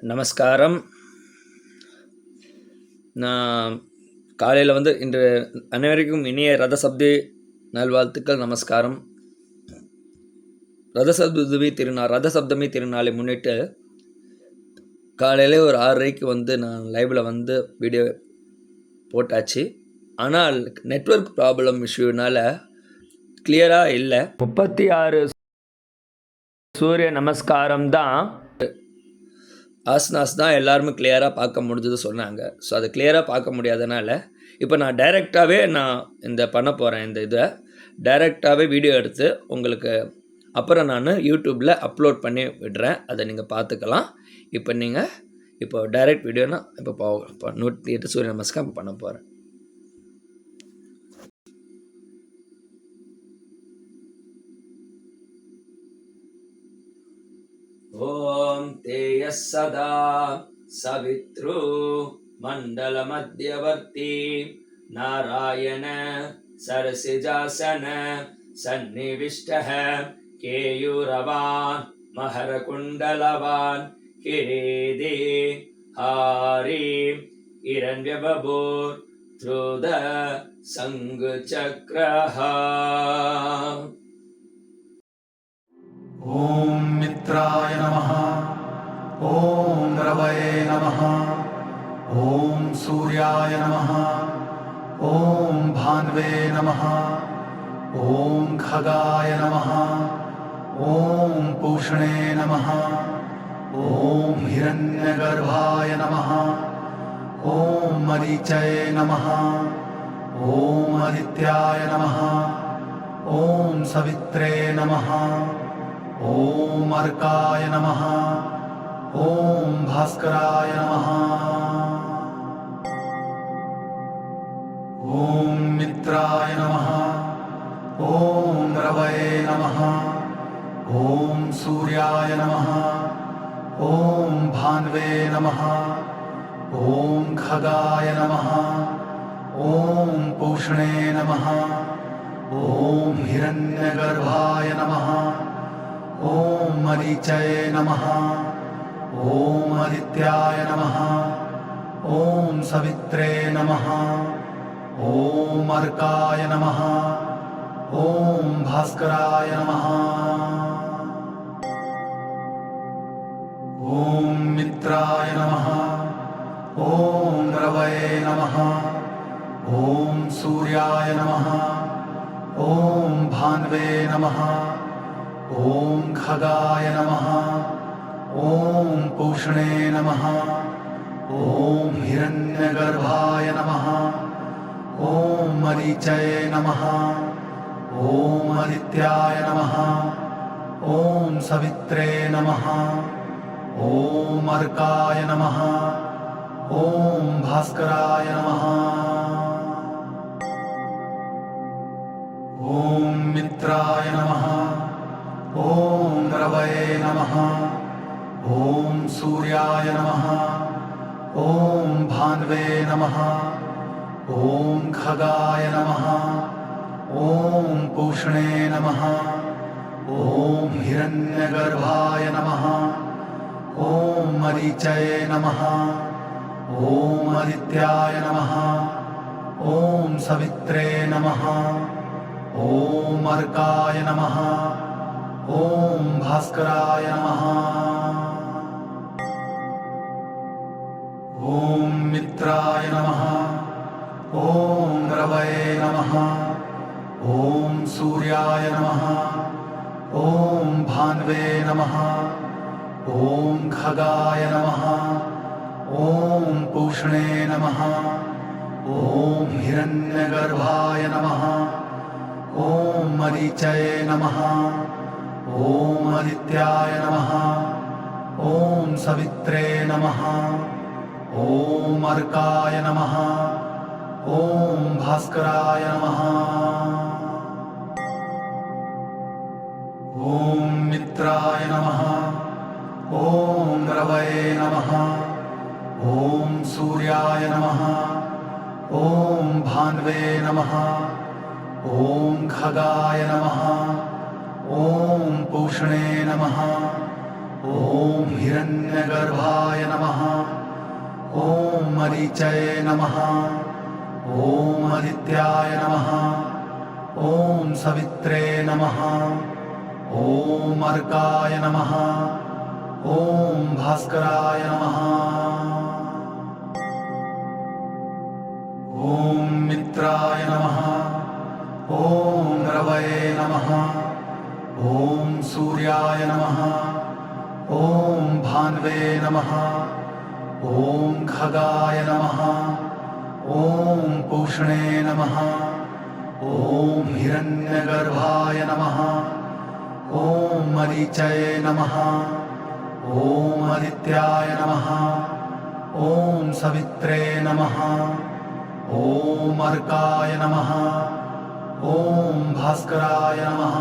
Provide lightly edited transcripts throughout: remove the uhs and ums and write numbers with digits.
நமஸ்காரம். நான் காலையில் இன்று அனைவருக்கும் இனிய ரதசப்தி நல்வாழ்த்துக்கள். நமஸ்காரம். ரதசப்தமி திருநாளை முன்னிட்டு காலையில் ஒரு 6:30 நான் லைவில் வீடியோ போட்டாச்சு. ஆனால் நெட்வொர்க் ப்ராப்ளம் இஷ்யூனால் கிளியராக இல்லை. 36 சூரிய நமஸ்காரம் தான் ஆசனாஸ் தான் எல்லாருமே கிளியராக பார்க்க முடிஞ்சது சொன்னாங்க. ஸோ அதை கிளியராக பார்க்க முடியாதனால இப்போ நான் டைரெக்டாகவே இந்த பண்ண போகிறேன். இந்த இதை டைரெக்டாகவே வீடியோ எடுத்து உங்களுக்கு அப்புறம் நான் யூடியூப்பில் அப்லோட் பண்ணி விடுறேன். அதை நீங்கள் பார்த்துக்கலாம். இப்போ டைரெக்ட் வீடியோ நான் இப்போ 108 சூரிய நமஸ்காரம் பண்ண போகிறேன். ओम तेयः सदा सवितृ मंडल मध्यवर्ती नारायण सरसिजासन सन्निविष्टः केयूरवान् महरकुण्डलवान् किरीटी हारी हिरण्यबभूर् त्रुद शङ्खचक्रः. ओम मित्राय नमः, ओम रवये नमः, ओम सूर्याय नमः, ओम भान्वे नमः, ओम खगाय नमः, ओम पूषणे नमः, ओम हिरण्यगर्भाय नमः, ओम मरीचये नमः, ओम आदित्याय नमः, ओम सवित्रे नमः, ओम अर्काय नमः, ओम भास्कराय नमः, ओम मित्राय नमः, ओम रवये नमः, ओम सूर्याय नमः, ओम भान्वे नमः, ओम खगाय नमः, ओम पूषणे नमः, ओम हिरण्यगर्भाय नमः, ओम मरीचये नमः, ओम आदित्याय नमः, ओम सवित्रे नमः, ओम अर्काय नमः, ओम भास्कराय नमः, ओम मित्राय नमः, ओम रवये नमः, ओम सूर्याय नमः, ओम भान्वे नमः, ओम खगाय नमः, ओम पूषणे नमः, ओम हिरण्यगर्भाय नमः, ओम मरीचये नमः, ओम आदित्याय नमः, ओम सवित्रे नमः, ओम अर्काय नमः, ओम भास्कराय नमः, ओम मित्राय नमः, ओम रवये नमः, ओम सूर्याय नमः, ओम भान्वे नमः, ओम खगाय नमः, ओम पूषणे नमः, ओम हिरण्यगर्भाय नमः, ओम मरीचये नमः, ओम आदित्याय नमः, ओम सवित्रे नमः, ओम अर्काय नमः, ओम भास्कराय नमः, ओम मित्राय नमः, ओम रवये नमः, ओम सूर्याय नमः, ओम भान्वे नमः, ओम खगाय नमः, ओम पूषणे नमः, ओम हिरण्यगर्भाय नमः, ओम मरीचये नमः, ओम आदित्याय नमः, ओम सवित्रे नमः, ओम अर्काय नमः, ओम भास्कराय नमः, ओम मित्राय नमः, ओम रवये नमः, ओम सूर्याय नमः, ओम भान्वे नमः, ओम खगाय नमः, ओम पूषणे नमः, ॐ हिरण्यगर्भाय नमः। ॐ मरीचये नमः। ॐ आदित्याय नमः। ॐ सवित्रे नमः। ॐ अर्काय नमः। ॐ भास्कराय नमः। ॐ मित्राय नमः। ॐ रवये नमः। ॐ सूर्याय नमः। ॐ भान्वे नमः। ॐ खगाय नमः। ॐ पूष्णे नमः। ॐ हिरण्यगर्भाय नमः। ॐ मरीचये नमः। ॐ आदित्याय नमः। ॐ सवित्रे नमः। ॐ अर्काय नमः। ॐ भास्कराय नमः।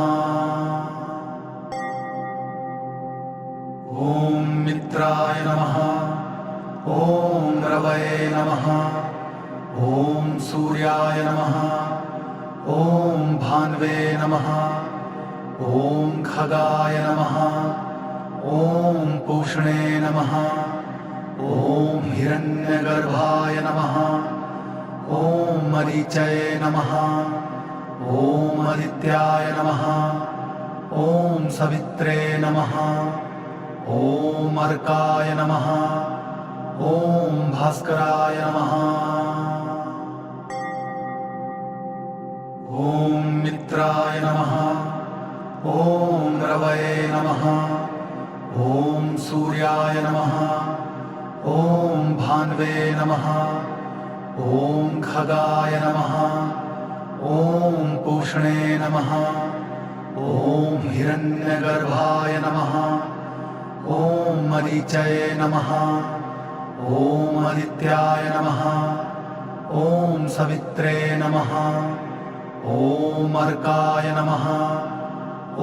ॐ मित्राय नमः। ॐ रवये नमः। ॐ सूर्याय नमः। ॐ भान्वे नमः। ॐ खगाय नमः। ॐ पूष्णे नमः। ॐ हिरण्यगर्भाय नमः। ॐ मरीचये नमः। ॐ आदित्याय नमः। ॐ सवित्रे नमः। ॐ अर्काय नमः। ॐ भास्कराय नमः। ॐ मित्राय नमः। ॐ रवये नमः। ॐ सूर्याय नमः। ॐ भान्वे नमः। ॐ खगाय नमः। ॐ पूष्णे नमः। ॐ हिरण्यगर्भाय नमः। ॐ मरीचये नमः। ॐ आदित्याय नमः। ॐ सवित्रे नमः। ॐ अर्काय नमः।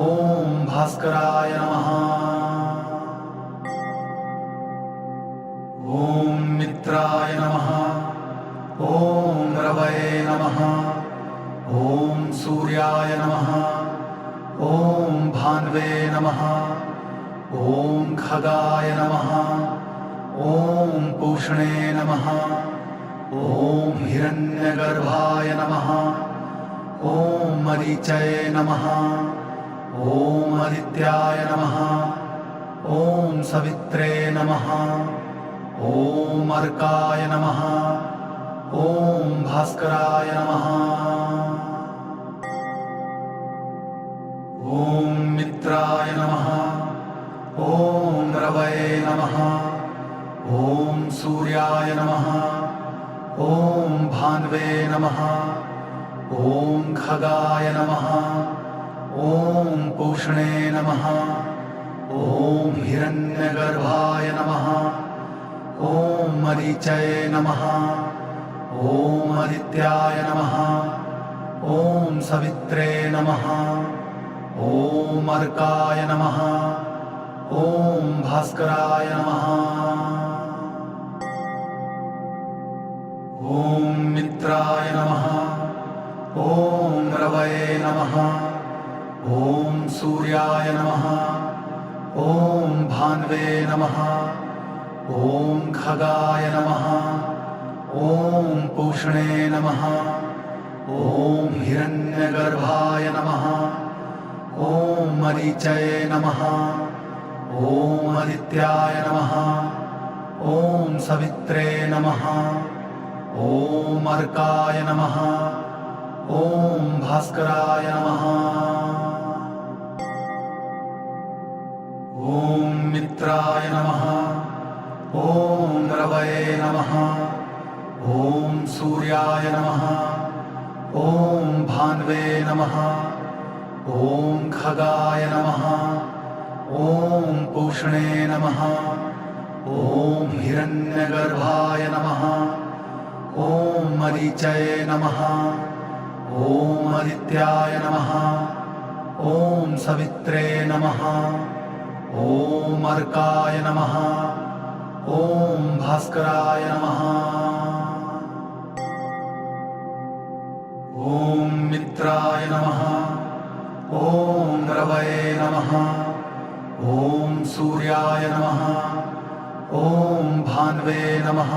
ॐ भास्कराय नमः। ॐ मित्राय नमः। ॐ रवये नमः। ॐ सूर्याय नमः। ॐ भान्वे नमः। ॐ खगाय नमः। ॐ पूष्णे नमः। ॐ हिरण्यगर्भाय नमः। ॐ मरीचये नमः। ॐ आदित्याय नमः। ॐ सवित्रे नमः। ॐ अर्काय नमः। ॐ भास्कराय नमः। ॐ मित्राय नमः। ॐ रवये नमः। ॐ सूर्याय नमः। ॐ भान्वे नमः। ॐ खगाय नमः। ॐ पूष्णे नमः। ॐ हिरण्यगर्भाय नमः। ॐ मरीचये नमः। ॐ आदित्याय नमः। ॐ सवित्रे नमः। ॐ अर्काय नमः। ॐ भास्कराय नमः। ॐ मित्राय नमः। ॐ रवये नमः। ॐ सूर्याय नमः। ॐ भान्वे नमः। ॐ खगाय नमः। ॐ पूष्णे नमः। ॐ हिरण्यगर्भाय नमः। ॐ मरीचये नमः। ॐ आदित्याय नमः। ॐ सवित्रे नमः। ॐ अर्काय नमः। ॐ भास्कराय नमः। ॐ मित्राय नमः। ॐ रवये नमः। ॐ सूर्याय नमः। ॐ भान्वे नमः। ॐ खगाय नमः। ॐ पूष्णे नमः। ॐ हिरण्यगर्भाय नमः। ॐ मरीचये नमः। ॐ आदित्याय नमः। ॐ सवित्रे नमः। ॐ अर्काय नमः। ॐ भास्कराय नमः। ॐ मित्राय नमः। ॐ रवये नमः। ॐ सूर्याय नमः ॐ भान्वे नमः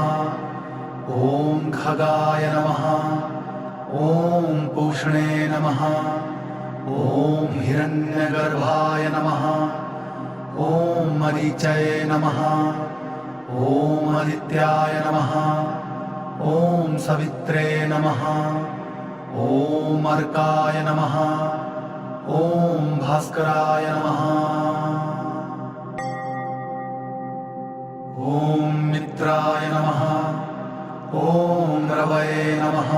ॐ खगाय नमः ॐ पूष्णे नमः ॐ हिरण्यगर्भाय नमः ॐ मरीचये नमः ॐ आदित्याय नमः ॐ सवित्रे नमः ॐ अर्काय नमः ॐ भास्कराय नमः ॐ मित्राय नमः ॐ रवये नमः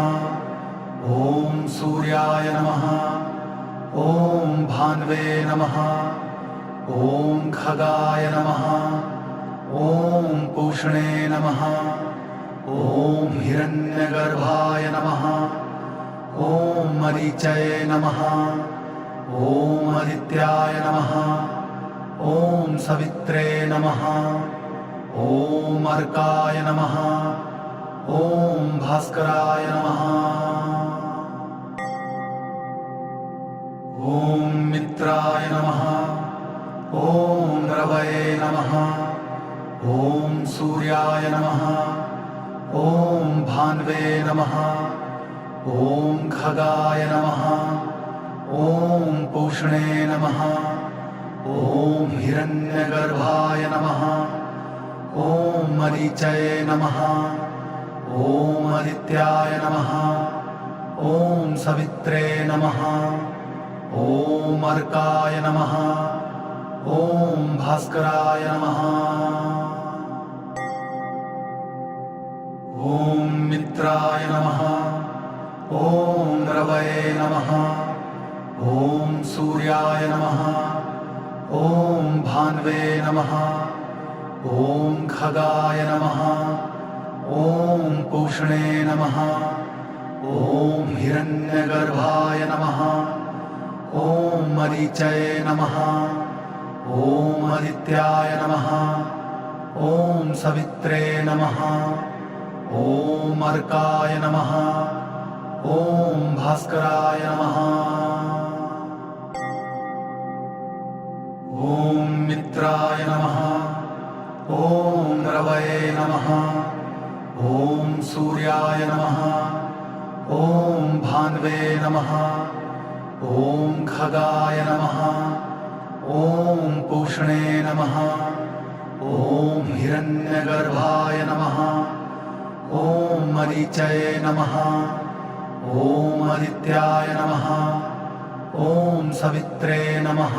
ॐ सूर्याय नमः ॐ भान्वे नमः ॐ खगाय नमः ॐ पूष्णे नमः ॐ हिरण्यगर्भाय नमः ॐ मरीचये नमः ॐ आदित्याय नमः ॐ सवित्रे नमः ॐ अर्काय नमः ॐ भास्कराय नमः ॐ मित्राय नमः ॐ रवये नमः ॐ सूर्याय नमः ॐ भान्वे नमः ॐ खगाय नमः ॐ पूष्णे नमः ॐ हिरण्यगर्भाय नमः ॐ मरीचये नमः ॐ आदित्याय नमः ॐ सवित्रे नमः ॐ अर्काय नमः ॐ भास्कराय नमः ॐ मित्राय नमः ॐ रवये नमः ॐ सूर्याय नमः ॐ भान्वे नमः ॐ खगाय नमः ॐ पूष्णे नमः ॐ हिरण्यगर्भाय नमः ॐ मरीचये नमः ॐ आदित्याय नमः ॐ सवित्रे नमः ॐ अर्काय नमः ॐ भास्कराय नमः ॐ मित्राय नमः ॐ रवये नमः ॐ सूर्याय नमः ॐ भान्वे नमः ॐ खगाय नमः ॐ पूष्णे नमः ॐ हिरण्यगर्भाय नमः ॐ मरीचये नमः ॐ आदित्याय नमः ॐ सवित्रे नमः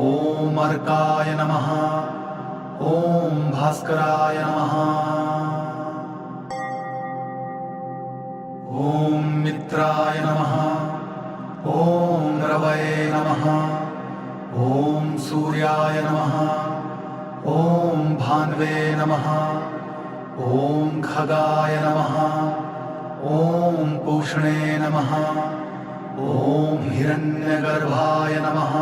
ॐ अर्काय नमः ॐ भास्कराय नमः ॐ मित्राय नमः ॐ रवये नमः ॐ सूर्याय नमः ॐ भान्वे नमः ॐ खगाय नमः ॐ पूष्णे नमः ॐ हिरण्यगर्भाय नमः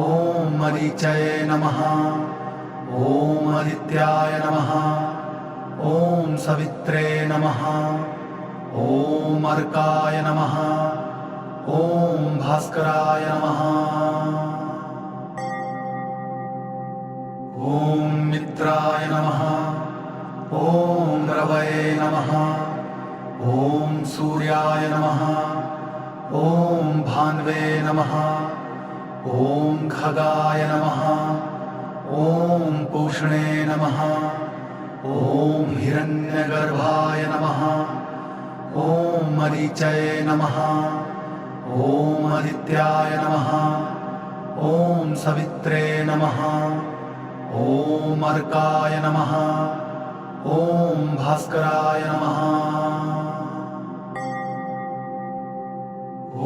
ॐ मरीचये नमः ॐ आदित्याय नमः ॐ सवित्रे नमः ॐ अर्काय नमः ॐ भास्कराय नमः ॐ मित्राय नमः ॐ रवये नमः ॐ सूर्याय नमः ॐ भान्वे नमः ॐ खगाय नमः ॐ पूष्णे नमः ॐ हिरण्यगर्भाय नमः ॐ मरीचये नमः ॐ आदित्याय नमः ॐ सवित्रे नमः ॐ अर्काय नमः ॐ भास्कराय नमः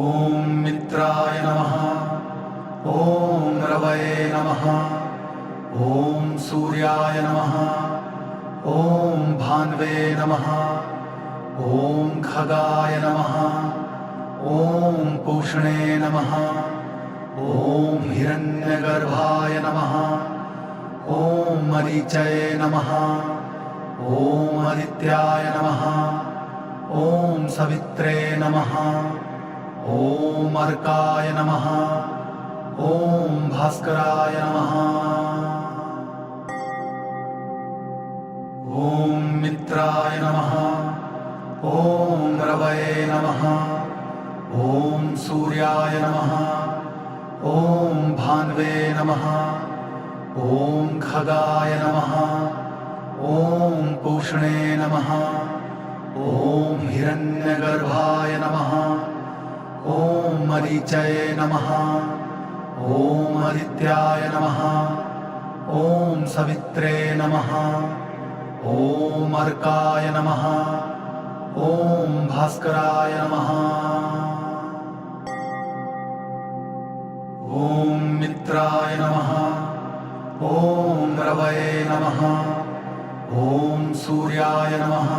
ॐ मित्राय नमः ॐ रवये नमः ॐ सूर्याय नमः ॐ भान्वे नमः ॐ खगाय नमः ॐ पूष्णे नमः ॐ हिरण्यगर्भाय नमः ॐ मरीचये नमः ॐ आदित्याय नमः ॐ सवित्रे नमः ॐ अर्काय नमः ॐ भास्कराय नमः। ॐ मित्राय नमः। ॐ रवये नमः। ॐ सूर्याय नमः। ॐ भान्वे नमः। ॐ खगाय नमः। ॐ पूष्णे नमः। ॐ हिरण्यगर्भाय नमः। ॐ मरीचये नमः। ॐ आदित्याय नमः। ॐ सवित्रे नमः। ॐ अर्काय नमः। ॐ भास्कराय नमः। ॐ मित्राय नमः। ॐ रवये नमः। ॐ सूर्याय नमः।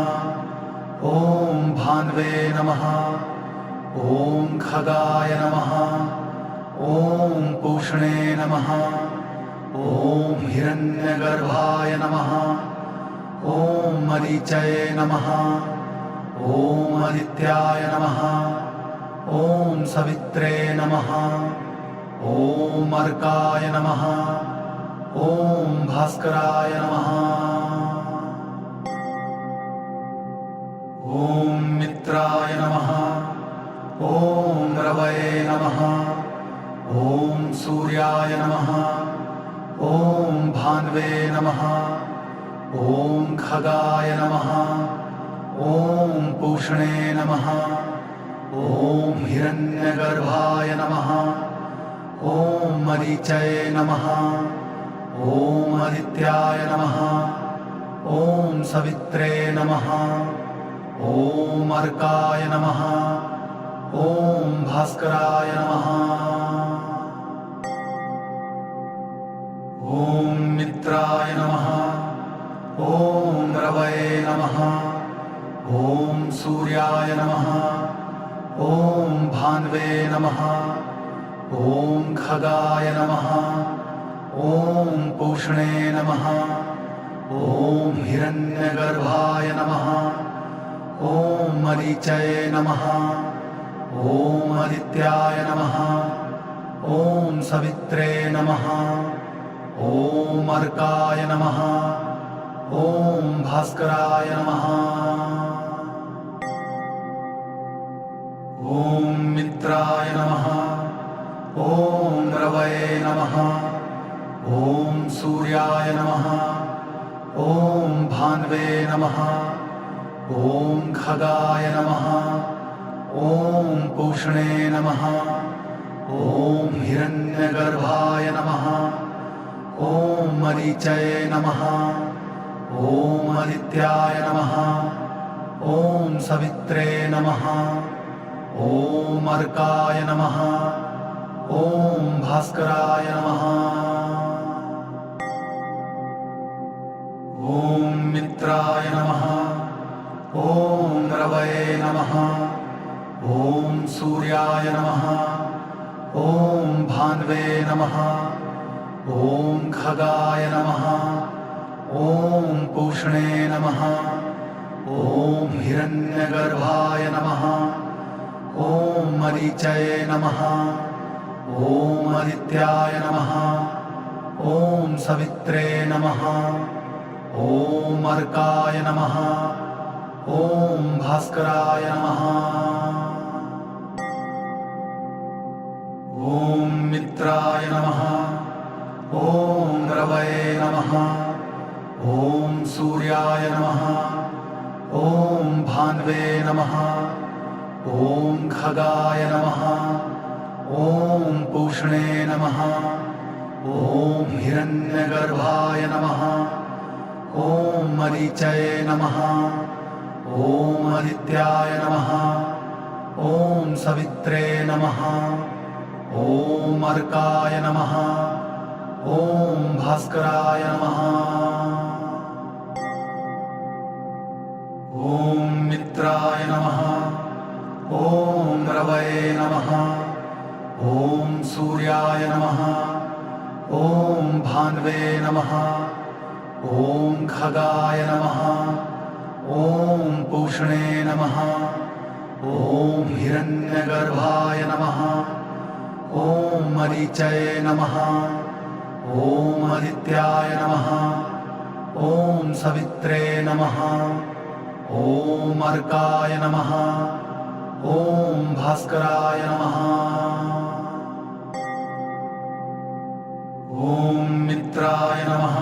ॐ भान्वे नमः। ॐ खगाय नमः। ॐ पूष्णे नमः। ॐ हिरण्यगर्भाय नमः। ॐ मरीचये नमः। ॐ आदित्याय नमः। ॐ सवित्रे नमः। ॐ अर्काय नमः। ॐ भास्कराय नमः। ॐ मित्राय नमः। ॐ रवये नमः। ॐ सूर्याय नमः। ॐ भान्वे नमः। ॐ खगाय नमः। ॐ पूष्णे नमः। ॐ हिरण्यगर्भाय नमः। ॐ मरीचये नमः। ॐ आदित्याय नमः। ॐ सवित्रे नमः। ॐ अर्काय नमः। ॐ भास्कराय नमः। ॐ मित्राय नमः। ॐ रवये नमः। ॐ सूर्याय नमः। ॐ भान्वे नमः। ॐ खगाय नमः। ॐ पूष्णे नमः। ॐ हिरण्यगर्भाय नमः। ॐ मरीचये नमः। ॐ आदित्याय नमः। ॐ सवित्रे नमः। ॐ अर्काय नमः। ॐ भास्कराय नमः। ॐ मित्राय नमः। ॐ रवये नमः। ॐ सूर्याय नमः। ॐ भान्वे नमः। ॐ खगाय नमः। ॐ पूष्णे नमः। ॐ हिरण्यगर्भाय नमः। ॐ मरीचये नमः। ॐ आदित्याय नमः। ॐ सवित्रे नमः। ॐ अर्काय नमः। ॐ भास्कराय नमः। ॐ मित्राय नमः। ॐ रवये नमः। ॐ सूर्याय नमः। ॐ भान्वे नमः। ॐ खगाय नमः। ॐ पूष्णे नमः। ॐ हिरण्यगर्भाय नमः। ॐ मरीचये नमः। ॐ आदित्याय नमः। ॐ सवित्रे नमः। ॐ अर्काय नमः। ॐ भास्कराय नमः। ॐ मित्राय नमः। ॐ रवये नमः। ॐ सूर्याय नमः। ॐ भान्वे नमः। ॐ खगाय नमः। ॐ पूष्णे नमः। ॐ हिरण्यगर्भाय नमः। ॐ मरीचये नमः। ॐ आदित्याय नमः। ॐ सवित्रे नमः। ॐ अर्काय नमः। ॐ भास्कराय नमः। ॐ मित्राय नमः। ॐ रवये नमः। ॐ सूर्याय नमः। ॐ भान्वे नमः। ॐ खगाय नमः। ॐ पूष्णे नमः। ॐ हिरण्यगर्भाय नमः। ॐ मरीचये नमः ॐ आदित्याय नमः ॐ सवित्रे नमः ॐ अर्काय नमः ॐ भास्कराय नमः ॐ मित्राय नमः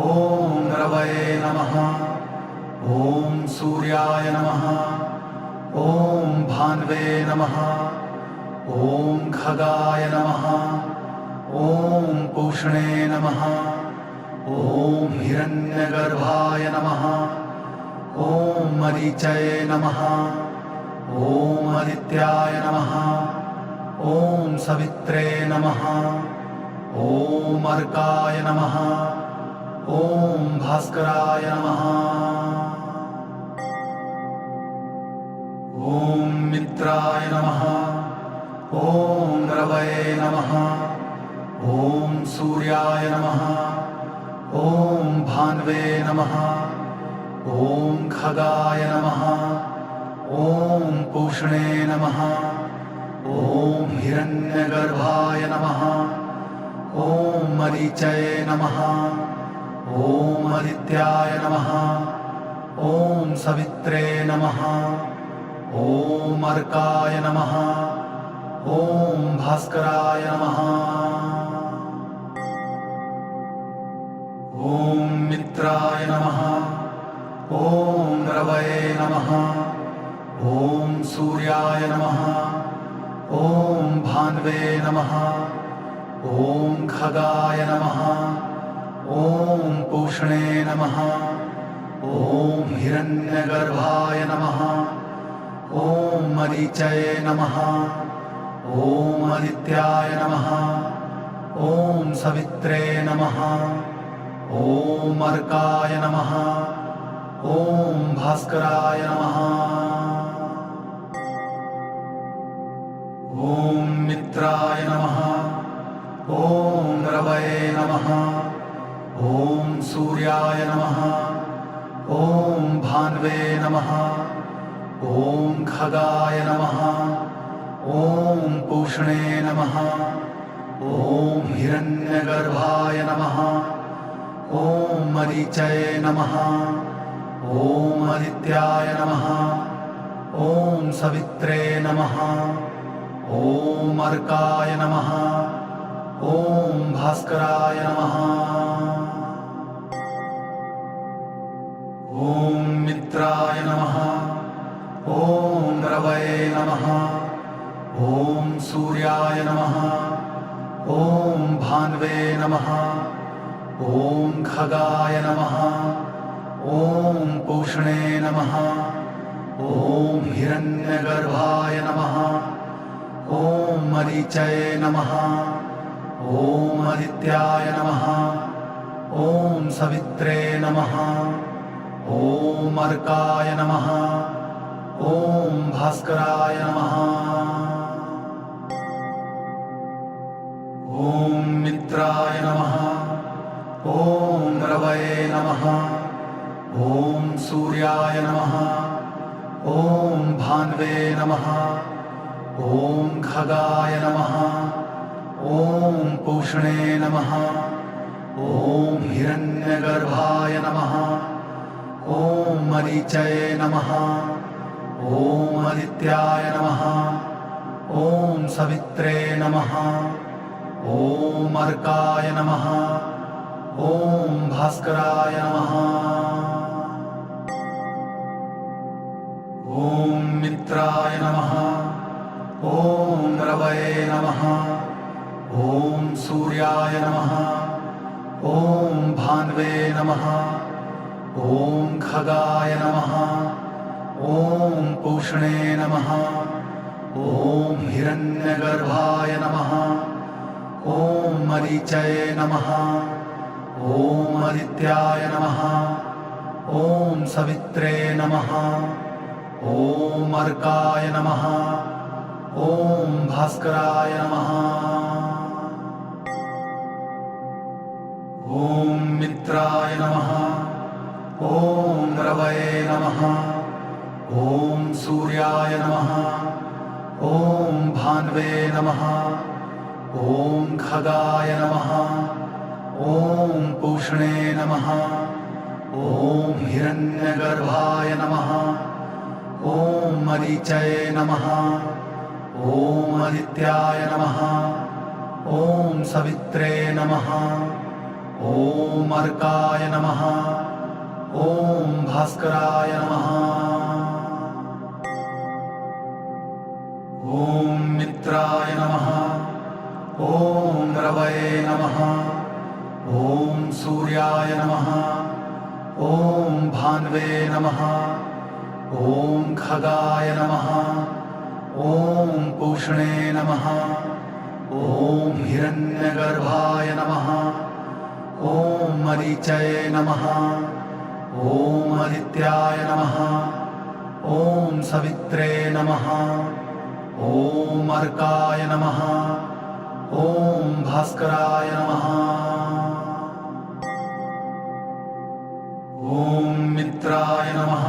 ॐ रवये नमः ॐ सूर्याय नमः ॐ भान्वे नमः ॐ खगाय नमः ॐ पूष्णे नमः ॐ हिरण्यगर्भाय नमः ॐ मरीचये नमः ॐ आदित्याय नमः ॐ सवित्रे नमः ॐ अर्काय नमः ॐ भास्कराय नमः ॐ मित्राय नमः ॐ रवये नमः ॐ सूर्याय नमः ॐ भान्वे नमः ॐ खगाय नमः ॐ पूष्णे नमः ॐ हिरण्यगर्भाय नमः ॐ मरीचये नमः ॐ आदित्याय नमः ॐ सवित्रे नमः ॐ अर्काय नमः ॐ भास्कराय नमः ॐ मित्राय नमः ॐ रवये नमः ॐ सूर्याय नमः ॐ भान्वे नमः ॐ खगाय नमः ॐ पूष्णे नमः ॐ हिरण्यगर्भाय नमः ॐ मरीचये नमः ॐ आदित्याय नमः ॐ सवित्रे नमः ॐ अर्काय नमः ॐ भास्कराय नमः ॐ मित्राय नमः ॐ रवये नमः ॐ सूर्याय नमः ॐ भान्वे नमः ॐ खगाय नमः ॐ पूष्णे नमः ॐ हिरण्यगर्भाय नमः ॐ मरीचये नमः ॐ आदित्याय नमः ॐ सवित्रे नमः ॐ अर्काय नमः ॐ भास्कराय नमः ॐ मित्राय नमः ॐ रवये नमः ॐ सूर्याय नमः ॐ भान्वे नमः ॐ खगाय नमः ॐ पूष्णे नमः ॐ हिरण्यगर्भाय नमः ॐ मरीचये नमः ॐ आदित्याय नमः ॐ सवित्रे नमः ॐ अर्काय नमः ॐ भास्कराय नमः ॐ मित्राय नमः ॐ रवये नमः ॐ सूर्याय नमः ॐ भान्वे नमः ॐ खगाय नमः ॐ पूष्णे नमः ॐ हिरण्यगर्भाय नमः ॐ मरीचये नमः ॐ आदित्याय नमः ॐ सवित्रे नमः ॐ अर्काय नमः ॐ भास्कराय नमः ॐ मित्राय नमः ॐ रवये नमः ॐ सूर्याय नमः ॐ भान्वे नमः ॐ खगाय नमः ॐ पूष्णे नमः ॐ हिरण्यगर्भाय नमः ॐ मरीचये नमः ॐ आदित्याय नमः ॐ सवित्रे नमः ॐ अर्काय नमः ॐ भास्कराय नमः ॐ मित्राय नमः ॐ रवये नमः ॐ सूर्याय नमः ॐ भान्वे नमः ॐ खगाय नमः ॐ पूष्णे नमः ॐ हिरण्यगर्भाय नमः ॐ मरीचये नमः ॐ आदित्याय नमः ॐ सवित्रे नमः ॐ अर्काय नमः ॐ भास्कराय नमः ॐ मित्राय नमः ॐ रवये नमः ॐ सूर्याय नमः ॐ भान्वे नमः ॐ खगाय नमः ॐ पूष्णे नमः ॐ हिरण्यगर्भाय नमः ॐ मरीचये नमः ॐ आदित्याय नमः ॐ सवित्रे नमः ॐ अर्काय नमः ॐ भास्कराय नमः ॐ मित्राय नमः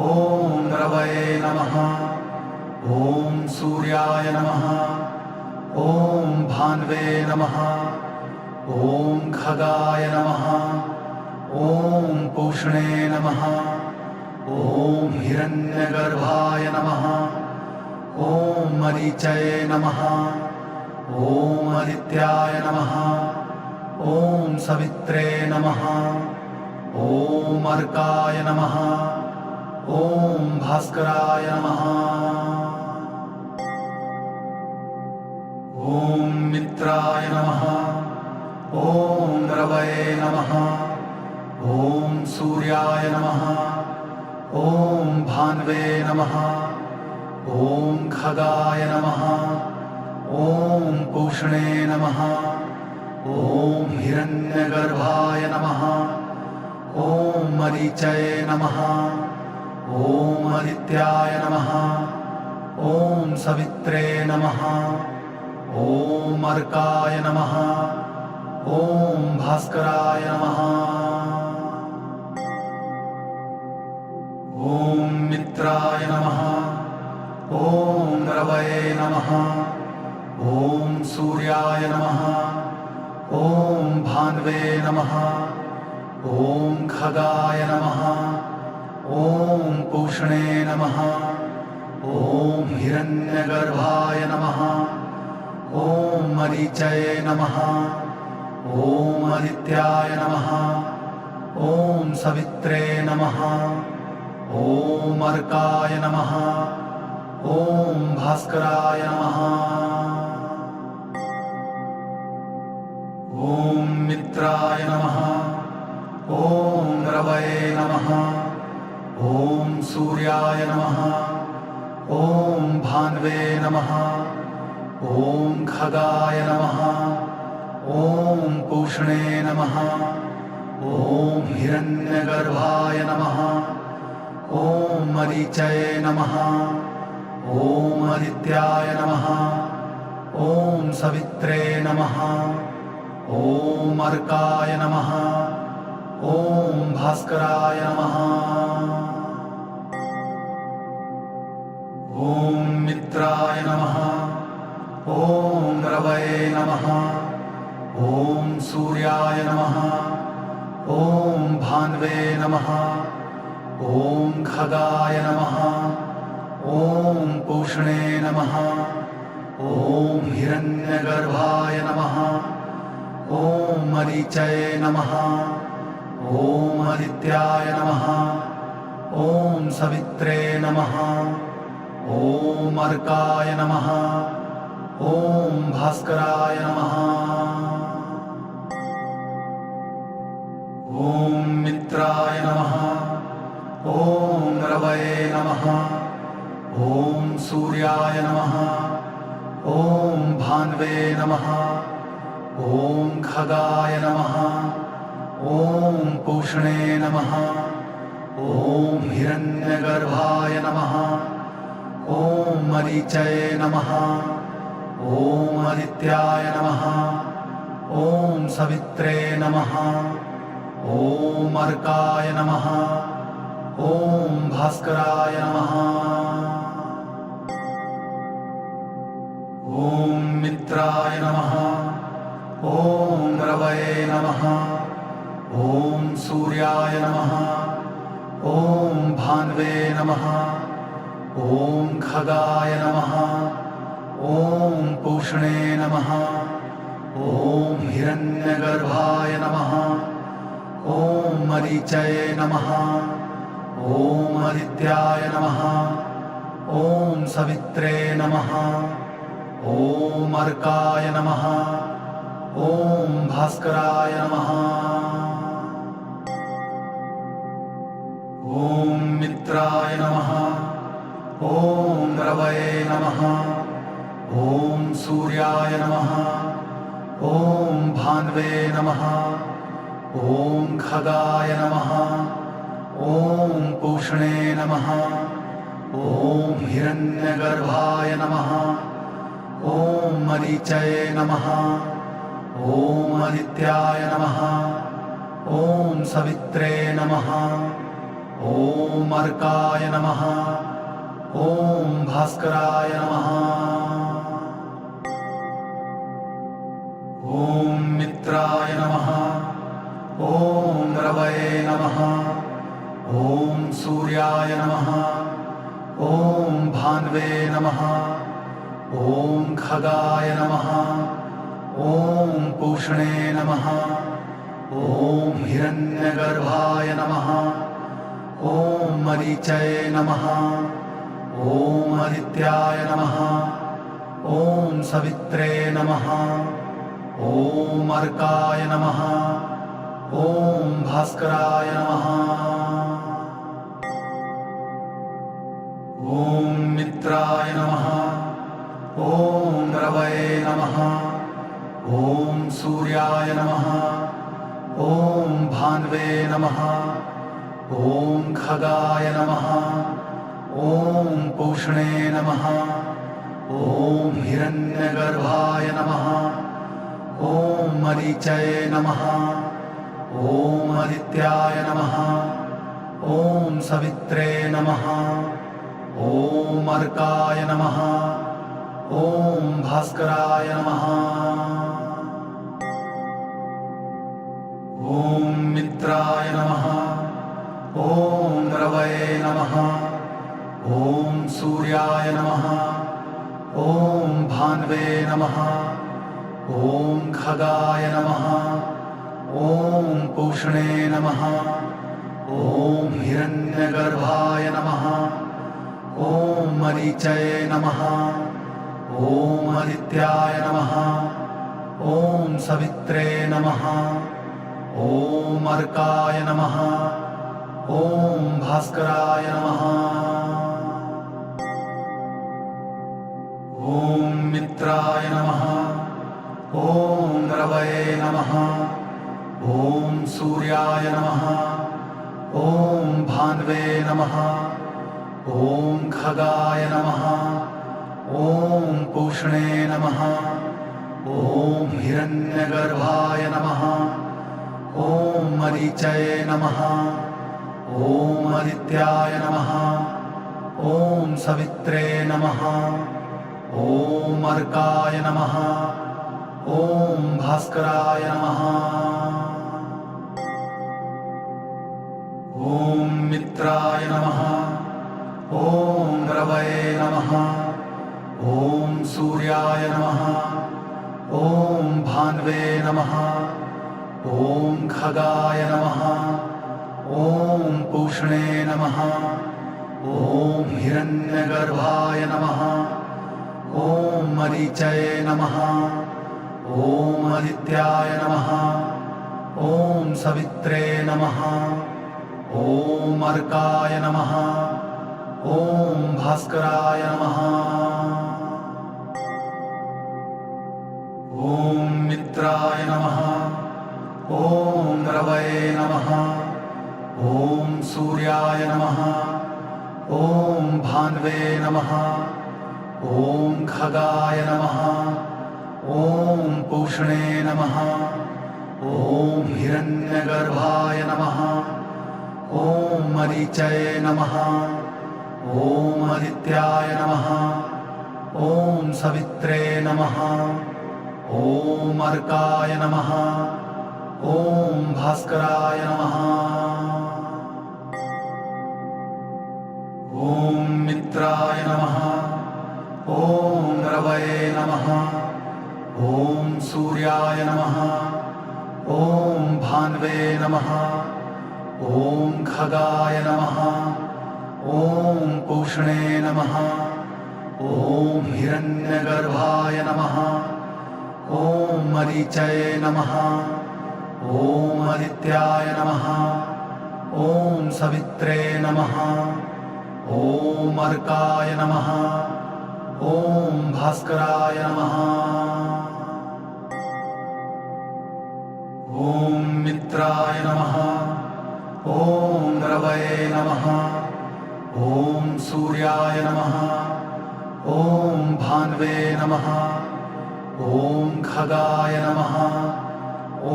ॐ रवये नमः ॐ सूर्याय नमः ॐ भान्वे नमः ॐ खगाय नमः ॐ पूष्णे नमः ॐ हिरण्यगर्भाय नमः ॐ मरीचये नमः ॐ आदित्याय नमः ॐ सवित्रे नमः ॐ अर्काय नमः ॐ भास्कराय नमः ॐ मित्राय नमः ॐ रवये नमः ॐ सूर्याय नमः ॐ भान्वे नमः ॐ खगाय नमः ॐ पूष्णे नमः ॐ हिरण्यगर्भाय नमः ॐ मरीचये नमः ॐ आदित्याय नमः ॐ सवित्रे नमः ॐ अर्काय नमः ॐ भास्कराय नमः ॐ मित्राय नमः ॐ रवये नमः ॐ सूर्याय नमः ॐ भान्वे नमः ॐ खगाय नमः ॐ पूष्णे नमः ॐ हिरण्यगर्भाय नमः ॐ मरीचये नमः ॐ आदित्याय नमः ॐ सवित्रे नमः ॐ अर्काय नमः ॐ भास्कराय नमः ॐ मित्राय नमः ॐ रवये नमः ॐ सूर्याय नमः ॐ भान्वे नमः ॐ खगाय नमः ॐ पूष्णे नमः ॐ हिरण्यगर्भाय नमः ॐ मरीचये नमः ॐ आदित्याय नमः ॐ सवित्रे नमः ॐ अर्काय नमः ॐ भास्कराय नमः ॐ मित्राय नमः ॐ रवये नमः ॐ सूर्याय नमः ॐ भान्वे नमः ॐ खगाय नमः ॐ पूष्णे नमः ॐ हिरण्यगर्भाय नमः ॐ मरीचये नमः ॐ आदित्याय नमः ॐ सवित्रे नमः ॐ अर्काय नमः ॐ भास्कराय नमः ॐ मित्राय नमः ॐ रवये नमः ॐ सूर्याय नमः ॐ भान्वे नमः ॐ खगाय नमः ॐ पूष्णे नमः ॐ हिरण्यगर्भाय नमः ॐ मरीचये नमः ॐ आदित्याय नमः ॐ सवित्रे नमः ॐ अर्काय नमः ॐ भास्कराय नमः ॐ मित्राय नमः ॐ रवये नमः ॐ सूर्याय नमः ॐ भान्वे नमः ॐ खगाय नमः ॐ पूष्णे नमः ॐ हिरण्यगर्भाय नमः ॐ मरीचये नमः ॐ आदित्याय नमः ॐ सवित्रे नमः ॐ अर्काय नमः ॐ भास्कराय नमः ॐ मित्राय नमः ॐ रवये नमः ॐ सूर्याय नमः ॐ भान्वे नमः ॐ खगाय नमः ॐ पूष्णे नमः ॐ हिरण्यगर्भाय नमः ॐ मरीचये नमः ॐ आदित्याय नमः ॐ सवित्रे नमः ॐ अर्काय नमः ॐ भास्कराय नमः ॐ मित्राय नमः ॐ रवये नमः ॐ सूर्याय नमः ॐ भान्वे नमः ॐ खगाय नमः ॐ पूष्णे नमः ॐ हिरण्यगर्भाय नमः ॐ मरीचये नमः ॐ आदित्याय नमः ॐ सवित्रे नमः ॐ अर्काय नमः ॐ भास्कराय नमः ॐ मित्राय नमः ॐ रवये नमः ॐ सूर्याय नमः ॐ भान्वे नमः ॐ खगाय नमः ॐ पूष्णे नमः ॐ हिरण्यगर्भाय नमः ॐ मरीचये नमः ॐ आदित्याय नमः ॐ सवित्रे नमः ॐ अर्काय नमः ॐ भास्कराय नमः ॐ मित्राय नमः ॐ रवये नमः ॐ सूर्याय नमः ॐ भान्वे नमः ॐ खगाय नमः ॐ पूष्णे नमः ॐ हिरण्यगर्भाय नमः ॐ मरीचये नमः ॐ आदित्याय नमः ॐ सवित्रे नमः ॐ अर्काय नमः ॐ भास्कराय नमः ॐ मित्राय नमः ॐ रवये नमः ॐ सूर्याय नमः ॐ भान्वे नमः ॐ खगाय नमः ॐ पूष्णे नमः ॐ हिरण्यगर्भाय नमः ॐ मरीचये नमः ॐ आदित्याय नमः ॐ सवित्रे नमः ॐ अर्काय नमः ॐ भास्कराय नमः ॐ मित्राय नमः ॐ रवये नमः ॐ सूर्याय नमः ॐ भान्वे नमः ॐ खगाय नमः ॐ पूष्णे नमः ॐ हिरण्यगर्भाय नमः ॐ मरीचये नमः ॐ आदित्याय नमः ॐ सवित्रे नमः ॐ अर्काय नमः ॐ भास्कराय नमः ॐ मित्राय नमः ॐ रवये नमः ॐ सूर्याय नमः ॐ भान्वे नमः ॐ खगाय नमः ॐ पूष्णे नमः ॐ हिरण्यगर्भाय नमः ॐ मरीचये नमः ॐ आदित्याय नमः ॐ सवित्रे नमः ॐ अर्काय नमः ॐ भास्कराय नमः ॐ मित्राय नमः ॐ रवये नमः ॐ सूर्याय नमः ॐ भान्वे नमः ॐ खगाय नमः ॐ पूष्णे नमः ॐ हिरण्यगर्भाय नमः ॐ मरीचये नमः ॐ आदित्याय नमः ॐ सवित्रे नमः ॐ अर्काय नमः ॐ भास्कराय नमः ॐ मित्राय नमः ॐ रवये नमः ॐ सूर्याय नमः ॐ भान्वे नमः ॐ खगाय नमः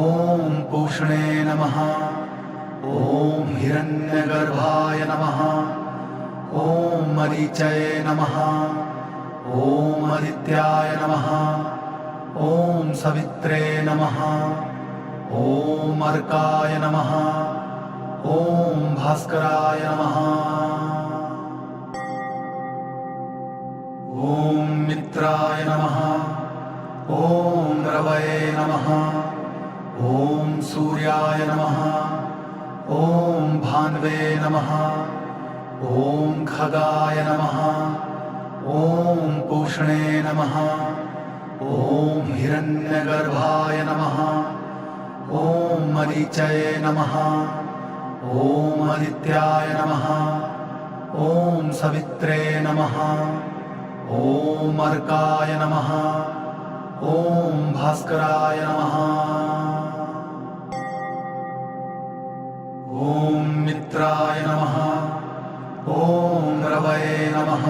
ॐ पूष्णे नमः ॐ हिरण्यगर्भाय नमः ॐ मरीचये नमः ॐ आदित्याय नमः ॐ सवित्रे नमः ॐ अर्काय नमः ॐ भास्कराय नमः ॐ मित्राय नमः ॐ रवये नमः ॐ सूर्याय नमः ॐ भान्वे नमः ॐ खगाय नमः ॐ पूष्णे नमः ॐ हिरण्यगर्भाय नमः ॐ मरीचये नमः ॐ आदित्याय नमः ॐ सवित्रे नमः ॐ अर्काय नमः ॐ भास्कराय नमः ॐ मित्राय नमः ॐ रवये नमः